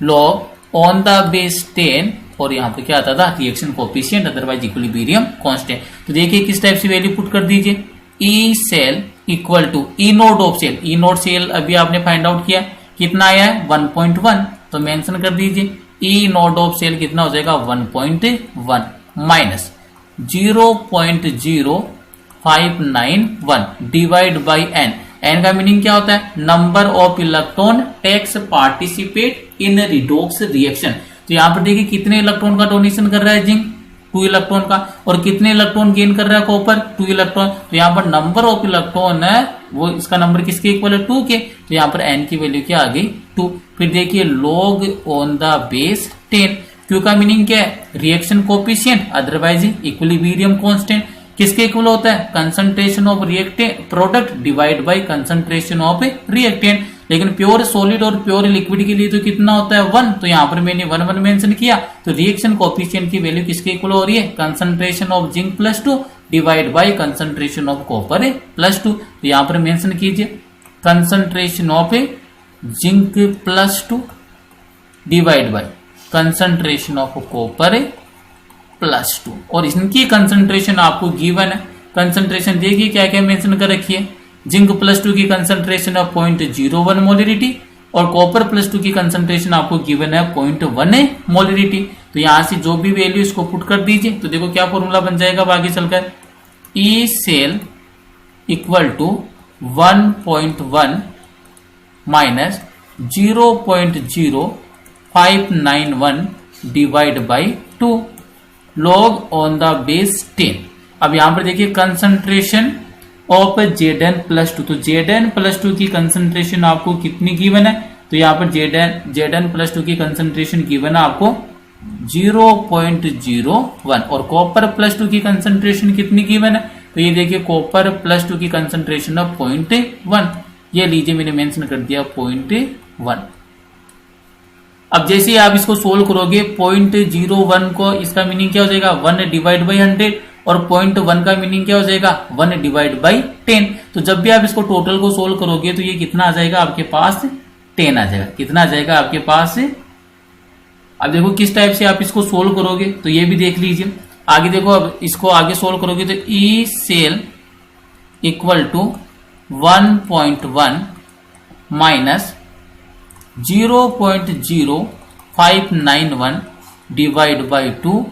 log on the base 10, और यहाँ पे क्या आता था reaction coefficient otherwise equilibrium constant. तो देखिए किस टाइप से वैल्यू पुट कर दीजिए, ई cell equal to E naught of cell, E naught cell अभी आपने फाइंड आउट किया कितना आया है 1.1, तो मेंशन कर दीजिए ई नोड ऑफ सेल कितना हो जाएगा 1.1 minus 0.0591 divide by n, n का मीनिंग क्या होता है number of electron takes participate in redox reaction. तो यहाँ पर देखिए कितने इलेक्ट्रॉन का डोनेशन कर रहा है जिंक 2 इलेक्ट्रॉन का, और कितने इलेक्ट्रॉन गेन कर रहा है कॉपर 2 इलेक्ट्रॉन, तो यहाँ पर नंबर ऑफ इलेक्ट्रॉन है वो इसका नंबर किसके इक्वल है 2 के, तो यहाँ पर एन की वैल्यू क्या आ गई 2। फिर देखिए log on the base 10, Q का मीनिंग क्या है reaction coefficient otherwise equilibrium constant, किसके इक्वल होता है concentration of reactant product divide by concentration of reactant, लेकिन प्योर सॉलिड और प्योर लिक्विड के लिए तो कितना होता है 1, तो यहाँ पर मैंने 1 मेंशन किया, तो रिएक्शन कोफिशिएंट की वैल्यू किसके इक्वल हो रही है concentration of zinc +2 divide by concentration of copper +2, तो यहाँ पर मेंशन कीजिए concentration of zinc +2 divide by concentration of copper +2, और इनकी कंसंट्रेशन आपको गिवन है, कंसंट्रेशन देखिए क्या क्या मेंशन कर रखी है, जिंक +2 की कंसंट्रेशन है 0.01 मोलरिटी, और कॉपर +2 की कंसंट्रेशन आपको गिवन है 0.1 मोलरिटी। तो यहां से जो भी वैल्यू इसको पुट कर दीजिए, तो देखो क्या फॉर्मूला बन जाएगा आगे चलकर, E cell equal to 1.1 minus 0.0591 divide by 2 log on the base 10। अब यहां पर देखिए कंसंट्रेशन ऑफ Zn+2, तो Zn+2 की कंसंट्रेशन आपको कितनी गिवन है, तो यहाँ पर Zn+2 की कंसंट्रेशन गिवन है आपको 0.01, और कॉपर +2 की कंसंट्रेशन कितनी गिवन है, तो ये देखिए कॉपर +2 की कंसंट्रेशन है 0.1, ये लीजिए मैंने मेंशन कर दिया 0.1। अब जैसे आप इसको सोल्व करोगे 0.01 को इसका मीनिंग क्या हो जाएगा 1 डिवाइड बाई 100, और 0.1 का मीनिंग क्या हो जाएगा 1 डिवाइड बाई 10। तो जब भी आप इसको टोटल को सोल्व करोगे तो ये कितना आ जाएगा आपके पास 10 आ जाएगा, कितना आ जाएगा आपके पास। अब देखो किस टाइप से आप इसको सोल्व करोगे, तो ये भी देख लीजिए आगे। देखो अब इसको आगे सोल्व करोगे तो E cell equal to 1.1 minus 0.0591 divide by 2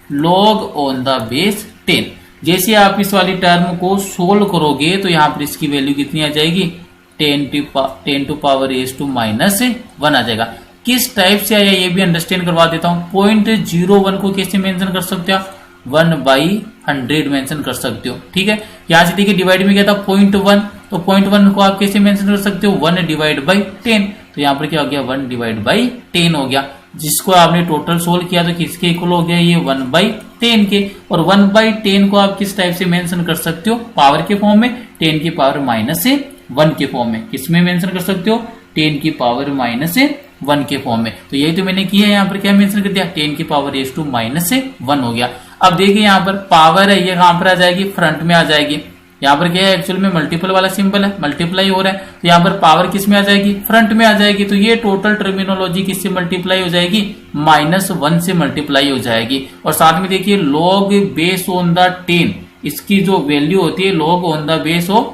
log on the base 10। जैसे आप इस वाली टर्म को सोल्व करोगे तो यहां पर इसकी वैल्यू कितनी आ जाएगी 10 टू पावर -1 आ जाएगा। किस टाइप से आया ये भी अंडरस्टैंड करवा देता हूं। 0.01 को कैसे मेंशन कर सकते हो, 1/100 मेंशन कर सकते हो, ठीक है। यहां से देखिए डिवाइड में क्या था 0.1, तो 0.1 को आप कैसे मेंशन कर सकते हो 1 डिवाइड बाई 10, तो यहां पर क्या हो गया 1 डिवाइड बाई 10 हो गया। जिसको आपने टोटल सोल्व किया तो किसके इक्वल हो गया, ये 1/10 के। और 1/10 को आप किस टाइप से मेंशन कर सकते हो, पावर के फॉर्म में, 10 की पावर -1 के फॉर्म में। किसमें मेंशन कर सकते हो, 10 की पावर -1 के फॉर्म में। तो यही तो मैंने किया है, यहाँ पर क्या मेंशन कर दिया, 10 की पावर -1 हो गया। अब देखिए यहाँ पर पावर है, ये कहां पर आ जाएगी, फ्रंट में आ जाएगी। यहाँ पर क्या है, एक्चुअल में मल्टीपल वाला सिंबल है, मल्टीप्लाई हो रहा है, तो यहाँ पर पावर किस में आ जाएगी, फ्रंट में आ जाएगी। तो ये टोटल टर्मिनोलॉजी किससे मल्टीप्लाई हो जाएगी, -1 से मल्टीप्लाई हो जाएगी। और साथ में देखिए log बेस ऑन द 10, इसकी जो वैल्यू होती है log on the base of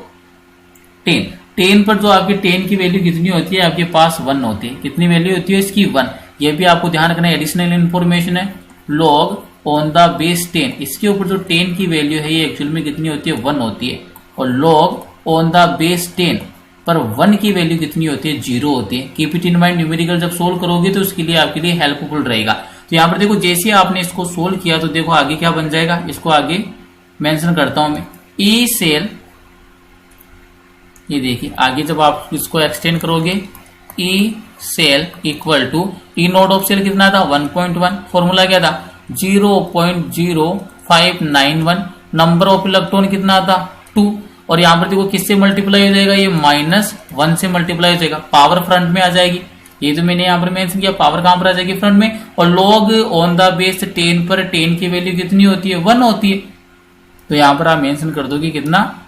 10, 10 पर जो आपकी 10 की वैल्यू कितनी होती है, आपके पास 1 होती है। कितनी वैल्यू होती है इसकी, 1। ये भी आपको ध्यान रखना है, एडिशनल इन्फॉर्मेशन है। log ऑन द बेस 10, इसके ऊपर जो 10 की वैल्यू है ये एक्चुअल में कितनी होती है, 1 होती है। और log ऑन द बेस 10 पर 1 की वैल्यू कितनी होती है, 0 होती है। Keep it in mind, numerical जब सोल्व करोगे तो उसके लिए आपके लिए हेल्पफुल रहेगा। तो यहाँ पर देखो जैसे आपने इसको सोल्व किया तो देखो आगे क्या बन जाएगा, इसको आगे मेंशन करता हूं मैं, ई सेल, ये देखिए आगे जब आप इसको एक्सटेंड करोगे, E cell equal to E naught of cell कितना था, 1.1, फॉर्मूला क्या था 0.0591, नंबर ऑफ इलेक्ट्रॉन कितना था 2। और यहाँ पर देखो किससे मल्टीप्लाई हो जाएगा, ये -1 से मल्टीप्लाई हो जाएगा, पावर फ्रंट में आ जाएगी। ये तो मैंने यहाँ पर मेंशन किया, पावर कहां पर आ जाएगी, फ्रंट में। और log ऑन द बेस 10 पर 10 की वैल्यू कितनी होती है, 1 होती है। तो यहाँ पर आप मेंशन कर दो कि कितना,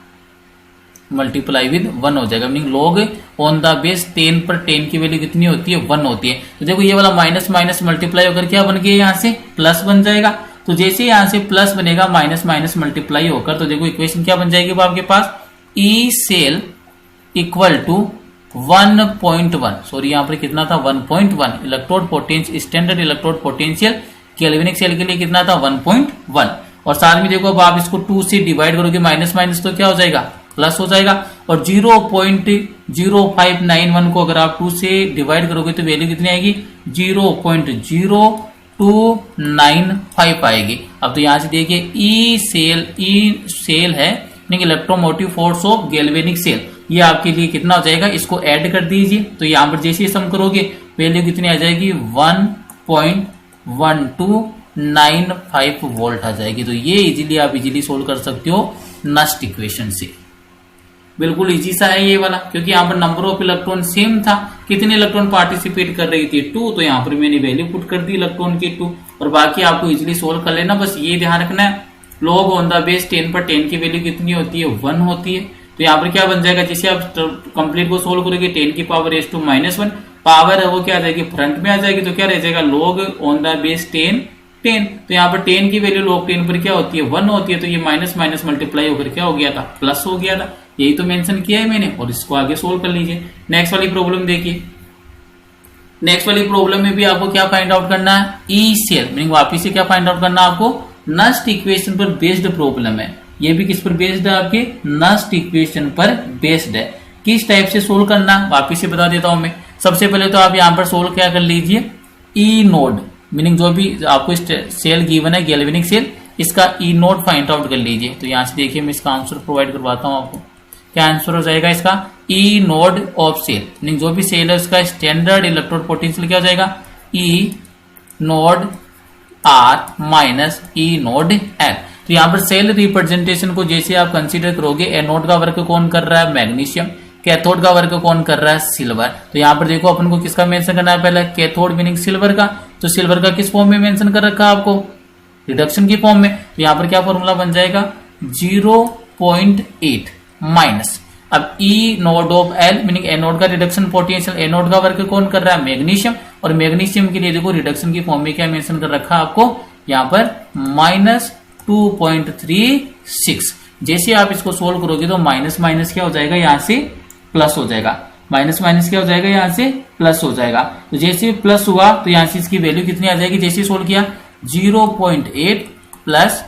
मल्टीप्लाई विद 1 हो जाएगा, meaning log on the base 10 पर 10 की वैल्यू कितनी होती है, 1 होती है। तो देखो ये वाला माइनस माइनस मल्टीप्लाई होकर क्या बन गया, यहाँ से प्लस बन जाएगा। तो जैसे यहाँ से प्लस बनेगा, माइनस माइनस मल्टीप्लाई होकर, तो देखो इक्वेशन क्या बन जाएगी आपके पास, E cell equal to 1.1, sorry यहाँ पर कितना था 1.1, electrode potential, standard electrode potential galvanic cell के लिए कितना था 1.1। और साथ में देखो अब आप इसको 2 से डिवाइड करोगे, माइनस माइनस तो क्या हो जाएगा, प्लस हो जाएगा। और 0.0591 को अगर आप 2 से डिवाइड करोगे तो वैल्यू कितनी आएगी, 0.0295 आएगी। अब तो यहां से देखिए ई सेल है, electromotive force of galvanic cell, ये आपके लिए कितना हो जाएगा, इसको ऐड कर दीजिए। तो यहां पर जैसे सम करोगे वैल्यू कितनी आ जाएगी, 1.1295 वोल्ट आ जाएगी। तो ये इजीली आप इजीली सोल्व कर सकते हो नस्ट इक्वेशन से। बिल्कुल इजी सा है ये वाला, क्योंकि यहाँ पर नंबर ऑफ इलेक्ट्रॉन सेम था, कितने इलेक्ट्रॉन पार्टिसिपेट कर रही थी 2, तो यहाँ पर मैंने वैल्यू पुट कर दी इलेक्ट्रॉन की 2, और बाकी आपको इजीली सोल्व कर लेना। बस ये ध्यान रखना है, log ऑन द बेस 10 पर 10 की वैल्यू कितनी होती है, 1 होती है। तो यहाँ पर क्या बन जाएगा, जैसे आप कंप्लीट को सोल्व करोगे, 10 की पावर -1, पावर है वो क्या आ जाएगी, फ्रंट में आ जाएगी। तो क्या रह जाएगा, log ऑन द बेस 10। तो यहाँ पर 10 की वैल्यू log 10 पर क्या होती है, 1 होती है। तो ये माइनस माइनस मल्टीप्लाई होकर क्या हो गया था, प्लस हो गया था। यही तो मेंशन किया है मैंने, और इसको आगे सोल्व कर लीजिए। नेक्स्ट वाली प्रॉब्लम देखिए, नेक्स्ट वाली प्रॉब्लम में भी आपको क्या फाइंड आउट करना है, ई सेल, मीनिंग वापिस से क्या फाइंड आउट करना है आपको, नस्ट इक्वेशन पर बेस्ड प्रॉब्लम है। ये भी किस पर बेस्ड है, आपके नस्ट इक्वेशन पर बेस्ड है। किस टाइप से सोल्व करना, वापिस से बता देता हूं मैं। सबसे पहले तो आप यहां पर सोल्व क्या कर लीजिए, ई नोड, मीनिंग जो भी आपको सेल गिवन है गैल्वेनिक सेल, इसका ई नोड फाइंड आउट कर लीजिए। तो यहां से देखिए मैं इसका आंसर प्रोवाइड करवाता हूं आपको। क्या आंसर हो जाएगा इसका, E naught of cell, meaning जो भी सेल है उसका स्टैंडर्ड इलेक्ट्रोड पोटेंशियल क्या हो जाएगा, E naught R minus E naught L. तो यहाँ पर सेल रिप्रेजेंटेशन को जैसे आप कंसीडर करोगे, एनोड का वर्क कौन कर रहा है, मैग्नीशियम, कैथोड का वर्क कौन कर रहा है, सिल्वर। तो यहाँ पर देखो अपन को किसका मेंशन करना है, पहले कैथोड मीनिंग सिल्वर का। तो सिल्वर का किस फॉर्म में मेंशन कर रखा है आपको, रिडक्शन की फॉर्म में। तो यहाँ पर क्या फॉर्मूला बन जाएगा, 0.8 माइनस, अब ई naught of L meaning anode का रिडक्शन पोटेंशियल, एनोड का वर्क कौन कर रहा है, मैग्नीशियम। और मैग्नीशियम के लिए देखो रिडक्शन की फॉर्म में क्या मेंशन कर रखा है आपको, यहाँ पर -2.36। जैसे आप इसको सोल्व करोगे तो माइनस माइनस क्या हो जाएगा, यहाँ से प्लस हो जाएगा, माइनस माइनस क्या हो जाएगा, यहाँ से प्लस हो जाएगा। तो जैसे प्लस हुआ तो यहाँ से इसकी वैल्यू कितनी आ जाएगी, जैसे सोल्व किया 0.8 प्लस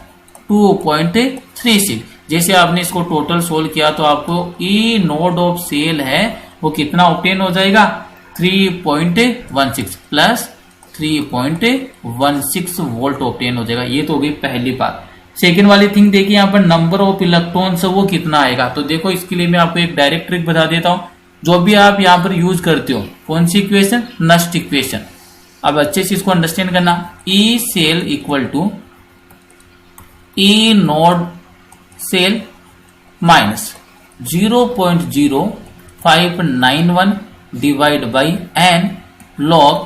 2.36। जैसे आपने इसको टोटल सोल्व किया तो आपको ई नोड ऑफ सेल है वो कितना ऑब्टेन हो जाएगा, 3.16 प्लस 3.16 वोल्ट ऑब्टेन हो जाएगा। ये तो हो गई पहली बात। सेकेंड वाली थिंग देखिए, यहाँ पर नंबर ऑफ इलेक्ट्रॉन्स वो कितना आएगा। तो देखो इसके लिए मैं आपको एक डायरेक्ट ट्रिक बता देता हूं, जो भी आप यहाँ पर यूज करते हो, कौन सी इक्वेशन, नस्ट इक्वेशन। अब अच्छे से इसको अंडरस्टैंड करना, E cell equal to E naught cell minus 0.0591 divide by n log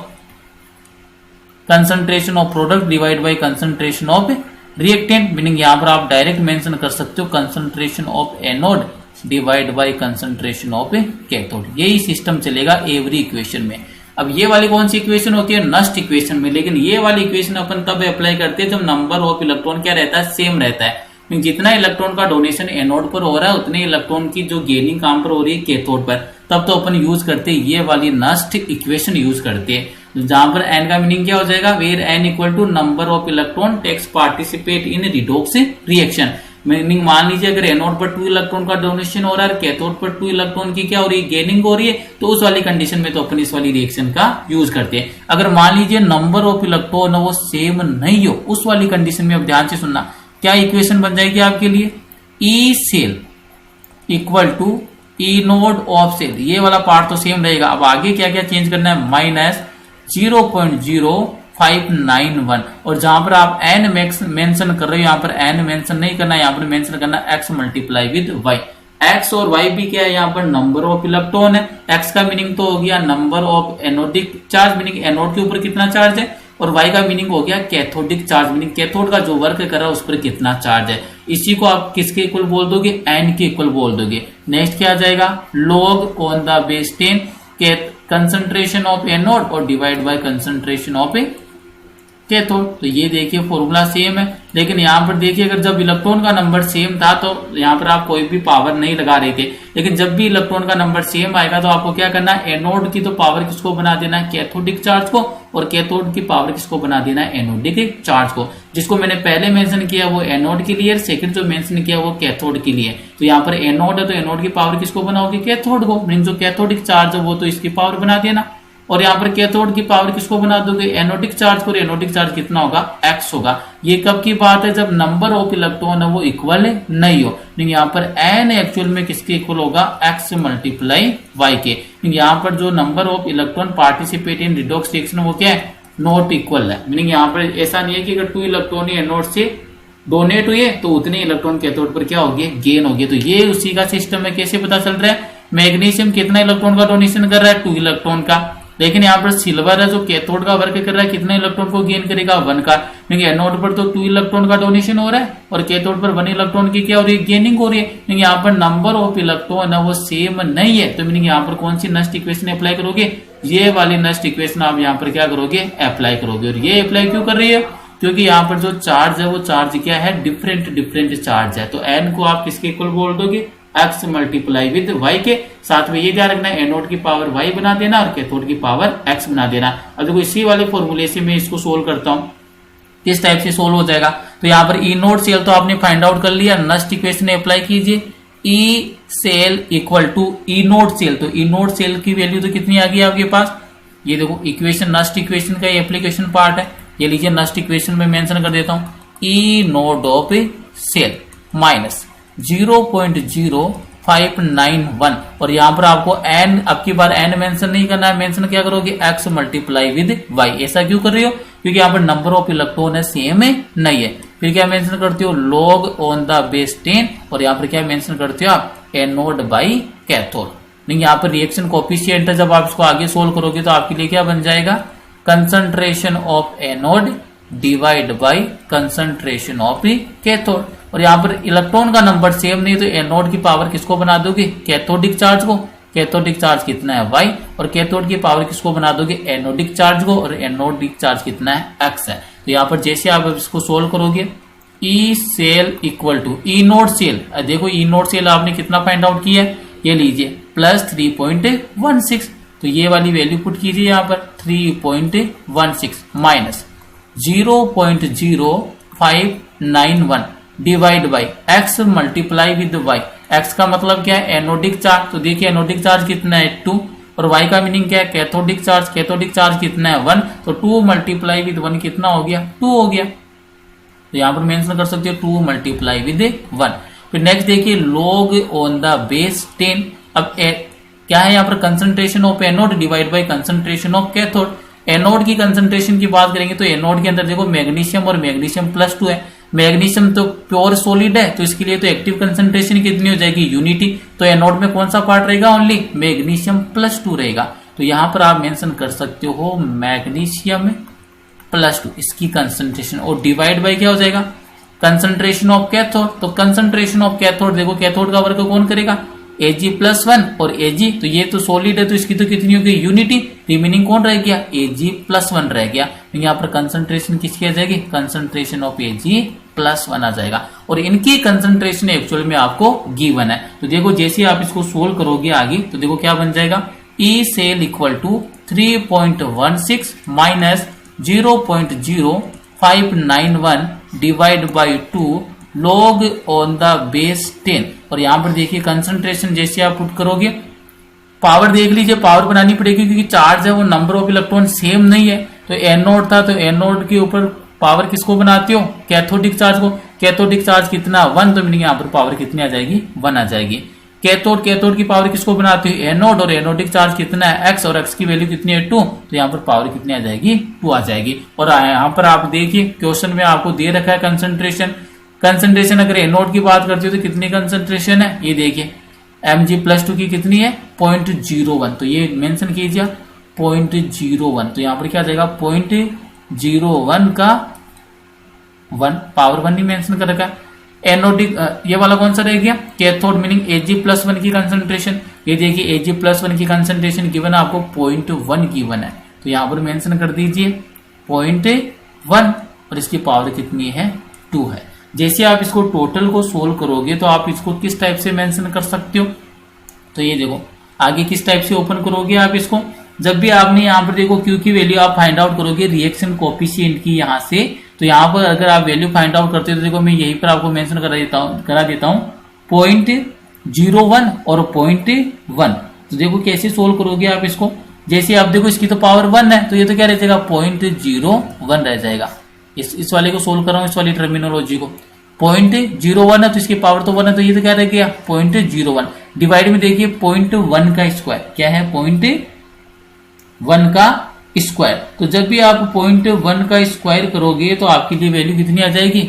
concentration of product divide by concentration of reactant. Meaning यहां पर आप डायरेक्ट मेंशन कर सकते हो concentration of anode divide by concentration of cathode. यही system चलेगा every equation में। अब ये वाली कौन सी इक्वेशन होती है, नस्ट इक्वेशन में, लेकिन ये वाली इक्वेशन अपन तब अप्लाई करते हैं जब नंबर ऑफ इलेक्ट्रॉन क्या रहता है, सेम रहता है। जितना इलेक्ट्रॉन का डोनेशन एनोड पर हो रहा है उतने इलेक्ट्रॉन की जो गेनिंग काम पर हो रही है कैथोड पर, तब तो अपन यूज करते हैं ये वाली नस्ट इक्वेशन यूज करते हैं, जहां पर एन का मीनिंग क्या हो जाएगा, where n equal to number of electron takes participate in redox reaction. Meaning मान लीजिए अगर एनोड पर 2 इलेक्ट्रॉन का डोनेशन हो रहा है, कैथोड पर 2 इलेक्ट्रॉन की क्या हो रही है, गेनिंग हो रही है, तो उस वाली कंडीशन में तो अपन इस वाली रिएक्शन का यूज करते हैं। अगर मान लीजिए नंबर ऑफ इलेक्ट्रॉन वो सेम नहीं हो, उस वाली कंडीशन में अब ध्यान से सुनना, क्या इक्वेशन बन जाएगी आपके लिए, E cell equal to E naught of cell, ये वाला पार्ट तो सेम रहेगा। अब आगे क्या क्या चेंज करना है, माइनस 0.0591, और जहां पर आप एन मेंशन कर रहे हो, यहां पर एन मेंशन नहीं करना है, यहां पर मेंशन करना X multiply with Y. X और वाई भी क्या है, यहाँ पर नंबर ऑफ इलेक्ट्रॉन है। एक्स का मीनिंग तो हो गया number of anodic charge, meaning anode के ऊपर कितना चार्ज है, और वाई का मीनिंग हो गया कैथोडिक चार्ज, मीनिंग कैथोड का जो वर्क कर रहा है उस पर कितना चार्ज है। इसी को आप किसके इक्वल बोल दोगे, एन के इक्वल बोल दोगे। नेक्स्ट क्या आ जाएगा, लॉग ऑन द बेस 10 के कंसंट्रेशन ऑफ एनोड और divide by concentration of cathode. तो ये देखिए फॉर्मूला सेम है, लेकिन यहाँ पर देखिए अगर जब इलेक्ट्रॉन का नंबर सेम था तो यहाँ पर आप कोई भी पावर नहीं लगा रहे थे, लेकिन जब भी इलेक्ट्रॉन का नंबर सेम आएगा तो आपको क्या करना है, एनोड की तो पावर किसको बना देना है, कैथोडिक चार्ज को, और कैथोड की पावर किसको बना देना है, एनोडिक चार्ज को। जिसको मैंने पहले मेंशन किया वो एनोड के लिए, सेकंड जो मेंशन किया वो कैथोड के लिए। तो यहाँ पर एनोड है तो एनोड की पावर किसको बनाओगे, कैथोड को, मीन जो कैथोडिक चार्ज है वो तो इसकी पावर बना देना, और यहाँ पर कैथोड की पावर किसको बना दोगे, एनोडिक चार्ज को, और एनोडिक चार्ज कितना होगा, एक्स होगा। ये कब की बात है, जब नंबर ऑफ इलेक्ट्रॉन है वो इक्वल नहीं हो, लेकिन यहाँ पर एन एक्चुअल में किसके इक्वल होगा, एक्स मल्टीप्लाई वाई के। यहाँ पर जो number of electron participate in redox reaction वो क्या है, नॉट इक्वल है। मीनिंग यहाँ पर ऐसा नहीं है कि अगर 2 इलेक्ट्रॉन ही एनोड से डोनेट हुए तो उतने इलेक्ट्रॉन कैथोड पर क्या हो गए, गेन हो गए। तो ये उसी का सिस्टम है। कैसे पता चल रहा है, मैग्नीशियम कितना इलेक्ट्रॉन का डोनेशन कर रहा है, 2 इलेक्ट्रॉन का, लेकिन यहाँ पर सिल्वर है जो कैथोड का वर्क कर रहा है, कितने इलेक्ट्रॉन को गेन करेगा, 1 का। क्योंकि एनोड पर तो 2 इलेक्ट्रॉन का डोनेशन हो रहा है और कैथोड पर 1 इलेक्ट्रॉन की क्या हो रही है, गेनिंग हो रही है। क्योंकि यहाँ पर नंबर ऑफ इलेक्ट्रॉन है वो सेम नहीं है, तो मीनिंग यहाँ पर कौन सी नस्ट इक्वेशन अप्लाई करोगे, ये वाली नस्ट इक्वेशन आप यहाँ पर क्या करोगे, अप्लाई करोगे। और ये अप्लाई क्यों कर रही है, क्योंकि यहाँ पर जो चार्ज है वो चार्ज क्या है, डिफरेंट चार्ज है। तो एन को आप किसके इक्वल बोल दोगे, एक्स मल्टीप्लाई विद वाई के। साथ में ये ध्यान रखना है एनोड की पावर वाई बना देना और कैथोड की पावर एक्स बना देना। अब देखो इसी वाले फॉर्मूले से मैं इसको सोल्व करता हूं, किस टाइप से सोल्व हो जाएगा। तो यहाँ पर ई नोड सेल तो आपने फाइंड आउट कर लिया, नस्ट इक्वेशन अप्लाई कीजिए, E cell equal to E naught cell. तो ई नोड सेल की वैल्यू तो कितनी आ गई आपके पास, ये देखो इक्वेशन, नस्ट इक्वेशन का ये एप्लीकेशन पार्ट है, ये लीजिए नस्ट इक्वेशन में मेंशन कर देता हूं, E naught of cell minus 0.0591, और यहां पर आपको एन, अब की बार एन मेंशन नहीं करना है, मेंशन क्या करोगे, एक्स मल्टीप्लाई विद वाई। ऐसा क्यों कर रही हो, क्योंकि यहाँ पर नंबर ऑफ इलेक्ट्रॉन है सेम है नहीं है। फिर क्या मेंशन करते हो, लॉग ऑन द बेस 10, और यहाँ पर क्या मेंशन करते हो आप, एनोड बाई कैथोड। नहीं, यहाँ पर रिएक्शन कोफिशिएंट है, जब आप इसको आगे सोल्व करोगे तो आपके लिए क्या बन जाएगा, concentration of anode divide by concentration of cathode. और यहाँ पर इलेक्ट्रॉन का नंबर सेम नहीं, तो एनोड की पावर किसको बना दोगे, कैथोडिक चार्ज को, कैथोडिक चार्ज कितना है वाई, और कैथोड की पावर किसको बना दोगे, एनोडिक चार्ज को, और एनोडिक चार्ज कितना है एक्स है। तो यहाँ पर जैसे आप इसको सोल्व करोगे, E cell equal to E naught cell, देखो ई नोड सेल आपने कितना फाइंड आउट किया है, ये लीजिए प्लस 3.16, तो ये वाली वैल्यू पुट कीजिए यहाँ पर 3.16 minus 0.0591 divide by X multiply with Y. X का मतलब क्या है, एनोडिक चार्ज, तो देखिए एनोडिक चार्ज कितना है 2, और वाई का मीनिंग क्या है, कैथोडिक चार्ज, कैथोडिक चार्ज कितना है 1, तो 2 मल्टीप्लाई विद 1 कितना हो गया, 2 हो गया। तो यहाँ पर मेंशन कर सकते हो 2 मल्टीप्लाई विद 1। फिर नेक्स्ट देखिए लॉग ऑन द बेस 10। अब क्या है यहाँ पर, concentration of anode divide by concentration of cathode. Anode की कंसंट्रेशन की बात करेंगे तो एनोड के अंदर देखो मैग्नीशियम और मैग्नीशियम +2 है। मैग्नीशियम तो प्योर सॉलिड है, तो इसके लिए तो एक्टिव कंसंट्रेशन कितनी हो जाएगी, यूनिटी। तो एनोड में कौन सा पार्ट रहेगा, ओनली मैग्नीशियम +2 रहेगा। तो यहां पर आप मेंशन कर सकते हो मैग्नीशियम +2 इसकी कंसंट्रेशन, और डिवाइड बाय क्या हो जाएगा, कंसंट्रेशन ऑफ कैथोड। तो कंसंट्रेशन ऑफ कैथोड देखो, कैथोड का वर्क कौन करेगा, Ag+1 और Ag, तो ये तो सॉलिड है तो इसकी तो कितनी हो गई, यूनिटी। रिमेनिंग कौन रह गया, Ag+1 रह गया। तो यहाँ पर कंसंट्रेशन किसकी आ जाएगी, कंसंट्रेशन ऑफ Ag+1 आ जाएगा। और इनकी कंसंट्रेशन एक्चुअल में आपको गिवन है। तो देखो जैसे आप इसको सोल्व करोगे आगे, तो देखो क्या बन जाएगा, E cell equal to 3.16 minus 0.0591 divide by 2 log on the base 10। और यहां पर देखिए कंसंट्रेशन जैसे आप पुट करोगे, पावर देख लीजिए, पावर बनानी पड़ेगी क्योंकि चार्ज है वो नंबर ऑफ इलेक्ट्रॉन सेम नहीं है। तो एनोड था तो एनोड के ऊपर पावर किसको बनाते हो, कैथोडिक चार्ज को। कैथोडिक चार्ज कितना 1, तो मीनिंग यहाँ पर पावर कितनी आ जाएगी, 1 आ जाएगी। कैथोड की पावर किसको बनाते हो, एनोड, और एनोडिक चार्ज कितना है x, और x की वैल्यू कितनी है 2, तो यहाँ पर पावर कितनी आ जाएगी, 2 आ जाएगी। और यहाँ पर आप देखिए क्वेश्चन में आपको दे रखा है कंसंट्रेशन अगर एनोड की बात करते हो तो कितनी कंसंट्रेशन है, ये देखिए Mg+2 की कितनी है 0.01, तो ये मेंशन कीजिए 0.01। तो यहाँ पर क्या आ जाएगा 0.01 का 1 पावर 1 ही मेंशन कर रखा है। एनोडिक ये वाला कौन सा रह गया, कैथोड, मीनिंग Ag+1 की कंसंट्रेशन। ये देखिए Ag+1 की कंसंट्रेशन गिवन है आपको 0.1 गिवन है, तो यहाँ पर मेंशन कर दीजिए 0.1, और इसकी पावर कितनी है 2 है। जैसे आप इसको टोटल को सोल्व करोगे तो आप इसको किस टाइप से मेंशन कर सकते हो, तो ये देखो आगे किस टाइप से ओपन करोगे आप इसको, जब भी आपने यहाँ पर देखो Q की वैल्यू आप फाइंड आउट करोगे रिएक्शन कोफिशिएंट की यहाँ से, तो यहाँ पर अगर आप वैल्यू फाइंड आउट करते हो तो देखो मैं यहीं पर आपको मेंशन करा देता हूँ 0.01 और 0.1। तो देखो कैसे सोल्व करोगे आप इसको, जैसे आप देखो इसकी तो पावर 1 है तो ये तो क्या रह जाएगा 0.01 रह जाएगा। इस वाले को सोल्व कर रहा हूं, इस वाली टर्मिनोलॉजी को 0.01 है तो इसकी पावर तो 1 है, तो ये तो क्या रह गया 0.01। डिवाइड में देखिए 0.1 का स्क्वायर क्या है 0.1 का स्क्वायर। तो जब भी आप 0.1 का स्क्वायर करोगे तो आपके लिए वैल्यू कितनी आ जाएगी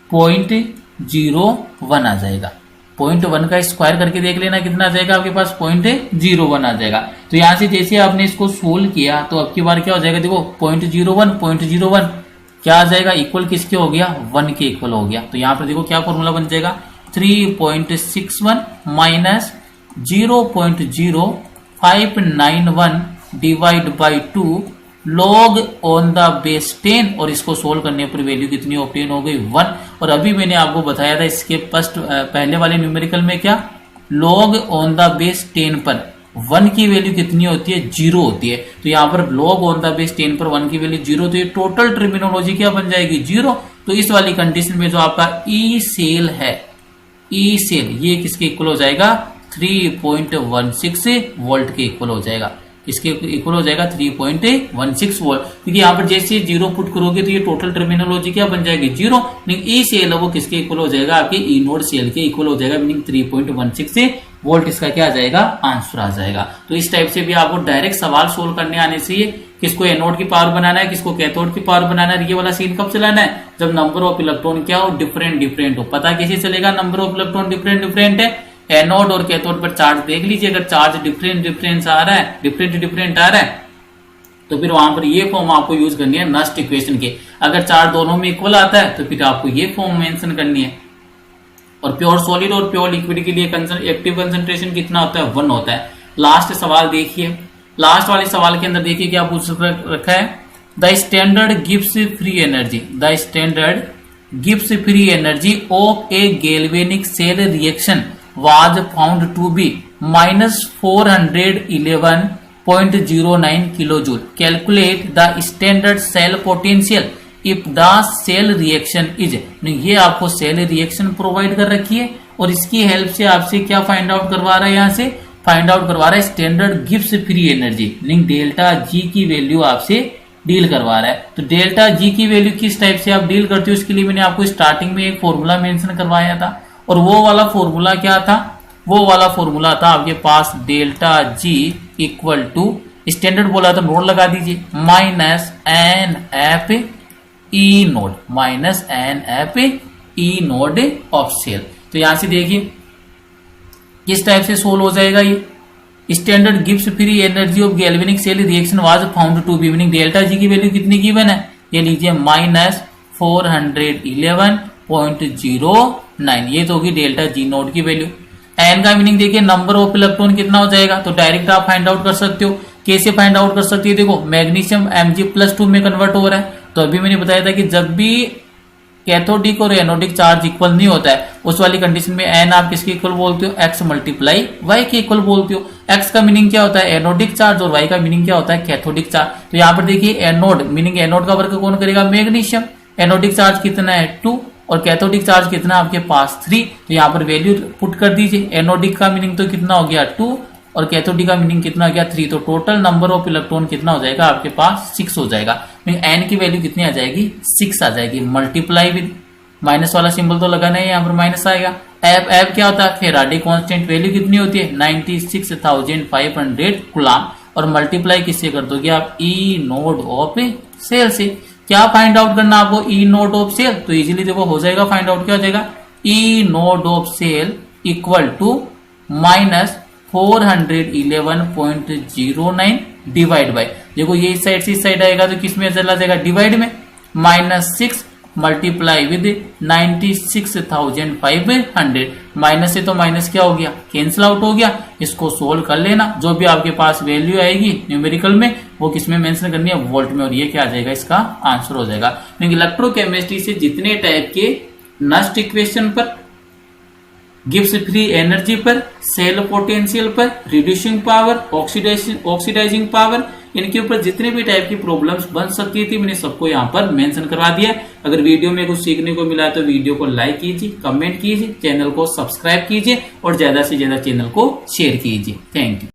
0.01 आ जाएगा। 0.1 का स्क्वायर करके देख लेना कितना आ जाएगा आपके पास 0.01 आ जाएगा। तो यहां से जैसे आपने इसको सोल्व किया तो अब की बार क्या हो जाएगा, देखो 0.01 क्या आ जाएगा, इक्वल किसके हो गया 1 के इक्वल हो गया। तो यहां पर देखो क्या फॉर्मूला बन जाएगा 3.61 minus 0.0591 divide by 2 log on the base 10, और इसको सोल्व करने पर वैल्यू कितनी ऑब्टेन हो गई 1। और अभी मैंने आपको बताया था इसके पहले वाले न्यूमेरिकल में क्या log ऑन द बेस 10 पर 1 की वैल्यू कितनी होती है 0 होती है। तो यहाँ पर log ऑन द बेस 10 पर 1 की वैल्यू 0, तो ये टोटल टर्मिनोलॉजी क्या बन जाएगी 0। तो इस वाली कंडीशन में जो आपका ई सेल है, ई सेल ये किसके इक्वल हो जाएगा 3.16 वोल्ट के इक्वल हो जाएगा। इसके इक्वल हो जाएगा 3.16 वोल्ट, क्योंकि यहाँ पर जैसे 0 पुट करोगे तो ये टोटल टर्मिनोलॉजी क्या बन जाएगी 0। मीनिंग ई सेल है वो किसके इक्वल हो जाएगा, आपके ई नोड सेल के इक्वल हो जाएगा, मीनिंग 3.16 वोल्ट इसका क्या आ जाएगा आंसर आ जाएगा। तो इस टाइप से भी आपको डायरेक्ट सवाल सोल्व करने आने चाहिए, किसको एनोड की पावर बनाना है, किसको कैथोड की पावर बनाना है। ये वाला सीन कब चलाना है, जब नंबर ऑफ इलेक्ट्रॉन क्या हो डिफरेंट हो। पता कैसे चलेगा नंबर ऑफ इलेक्ट्रॉन डिफरेंट है, एनोड और कैथोड पर चार्ज देख लीजिए, अगर चार्ज डिफरेंट आ रहा है, डिफरेंट आ रहा है, तो फिर वहां पर ये फॉर्म आपको यूज करनी है नस्ट इक्वेशन के। अगर चार्ज दोनों में इक्वल आता है तो फिर आपको ये फॉर्म मेंशन करनी है। और प्योर सॉलिड और प्योर लिक्विड के लिए एक्टिव कंसंट्रेशन कितना होता है 1 होता है। लास्ट सवाल देखिए, लास्ट वाले सवाल के अंदर देखिए क्या पूछ रखा है, द स्टैंडर्ड गिव्स free energy of a galvanic cell reaction was found to be minus 411.09 kilojoule. Calculate the standard cell potential if the cell reaction is। ये आपको सेल रिएक्शन प्रोवाइड कर रखी है और इसकी हेल्प से आपसे क्या फाइंड आउट करवा रहा है, यहाँ से फाइंड आउट करवा रहा है स्टैंडर्ड गिव्स free energy, meaning delta G की वैल्यू आपसे डील करवा रहा है। तो डेल्टा जी की वैल्यू किस टाइप से आप डील करते हो, उसके लिए मैंने आपको स्टार्टिंग में एक फॉर्मूला मेंशन करवाया था, और वो वाला फॉर्मूला क्या था, वो वाला फॉर्मूला था आपके पास delta G equal to standard बोला तो नोड लगा दीजिए, minus N F E naught, minus N F E naught of cell. तो यहां से देखिए किस टाइप से सोल्व हो जाएगा ये। Standard Gibbs free energy of galvanic cell reaction was found to be, meaning delta G की वैल्यू कितनी गिवन है, ये लीजिए माइनस 411.09, ये तो होगी डेल्टा जी नोड की वैल्यू। एन का मीनिंग देखिए नंबर ऑफ इलेक्ट्रॉन कितना हो जाएगा, तो डायरेक्ट आप फाइंड आउट कर सकते हो। कैसे फाइंड आउट कर सकते हो, देखो मैग्नीशियम Mg+2 में कन्वर्ट हो रहा है, तो अभी मैंने बताया था कि जब भी कैथोडिक और एनोडिक चार्ज इक्वल नहीं होता है उस वाली कंडीशन में एन आप किसके इक्वल बोलते हो, x मल्टीप्लाई वाई के इक्वल बोलते हो। x का मीनिंग क्या होता है, एनोडिक चार्ज, और y का मीनिंग क्या होता है, कैथोडिक चार्ज। तो यहाँ पर देखिए एनोड मीनिंग एनोड का वर्क कौन करेगा, मैग्नीशियम। एनोडिक चार्ज कितना है 2 और कैथोडिक चार्ज कितना है आपके पास 3, तो यहाँ पर वैल्यू पुट कर दीजिए। एनोडिक का मीनिंग तो कितना हो गया 2 और कैथोडिक का मीनिंग कितना हो गया 3, तो टोटल नंबर ऑफ इलेक्ट्रॉन कितना हो जाएगा आपके पास 6 हो जाएगा। एन की वैल्यू कितनी आ जाएगी 6 आ जाएगी। मल्टीप्लाई विद माइनस वाला सिंबल तो लगाना है, यहाँ पर माइनस आएगा। एफ एफ क्या होता है, फेराडे कांस्टेंट, वैल्यू कितनी होती है 96,500 कूलम, और मल्टीप्लाई किससे कर दोगे आप, ई नोड ऑफ सेल से। क्या फाइंड आउट करना आपको, ई नोड ऑफ सेल, तो इजीली देखो हो जाएगा फाइंड आउट, क्या हो जाएगा, E naught of cell equal to minus 411.09 divide by, देखो ये इस साइड से इस साइड आएगा तो किस में चला जाएगा, डिवाइड में, माइनस 6 मल्टीप्लाई विद 96,500, माइनस से तो माइनस क्या हो गया, कैंसिल आउट हो गया। इसको सोल्व कर लेना, जो भी आपके पास वैल्यू आएगी न्यूमेरिकल में वो किसमें मेंशन करनी है, वोल्ट में, और ये क्या आ जाएगा, इसका आंसर हो जाएगा। इलेक्ट्रोकेमिस्ट्री से जितने टाइप के नस्ट इक्वेशन पर, गिब्स फ्री एनर्जी पर, सेल पोटेंशियल पर, रिड्यूसिंग पावर, ऑक्सीडाइजिंग पावर, इनके ऊपर जितने भी टाइप की प्रॉब्लम्स बन सकती थी मैंने सबको यहाँ पर मेंशन करवा दिया। अगर वीडियो में कुछ सीखने को मिला तो वीडियो को लाइक कीजिए, कमेंट कीजिए, चैनल को सब्सक्राइब कीजिए और ज्यादा से ज्यादा चैनल को शेयर कीजिए। Thank you.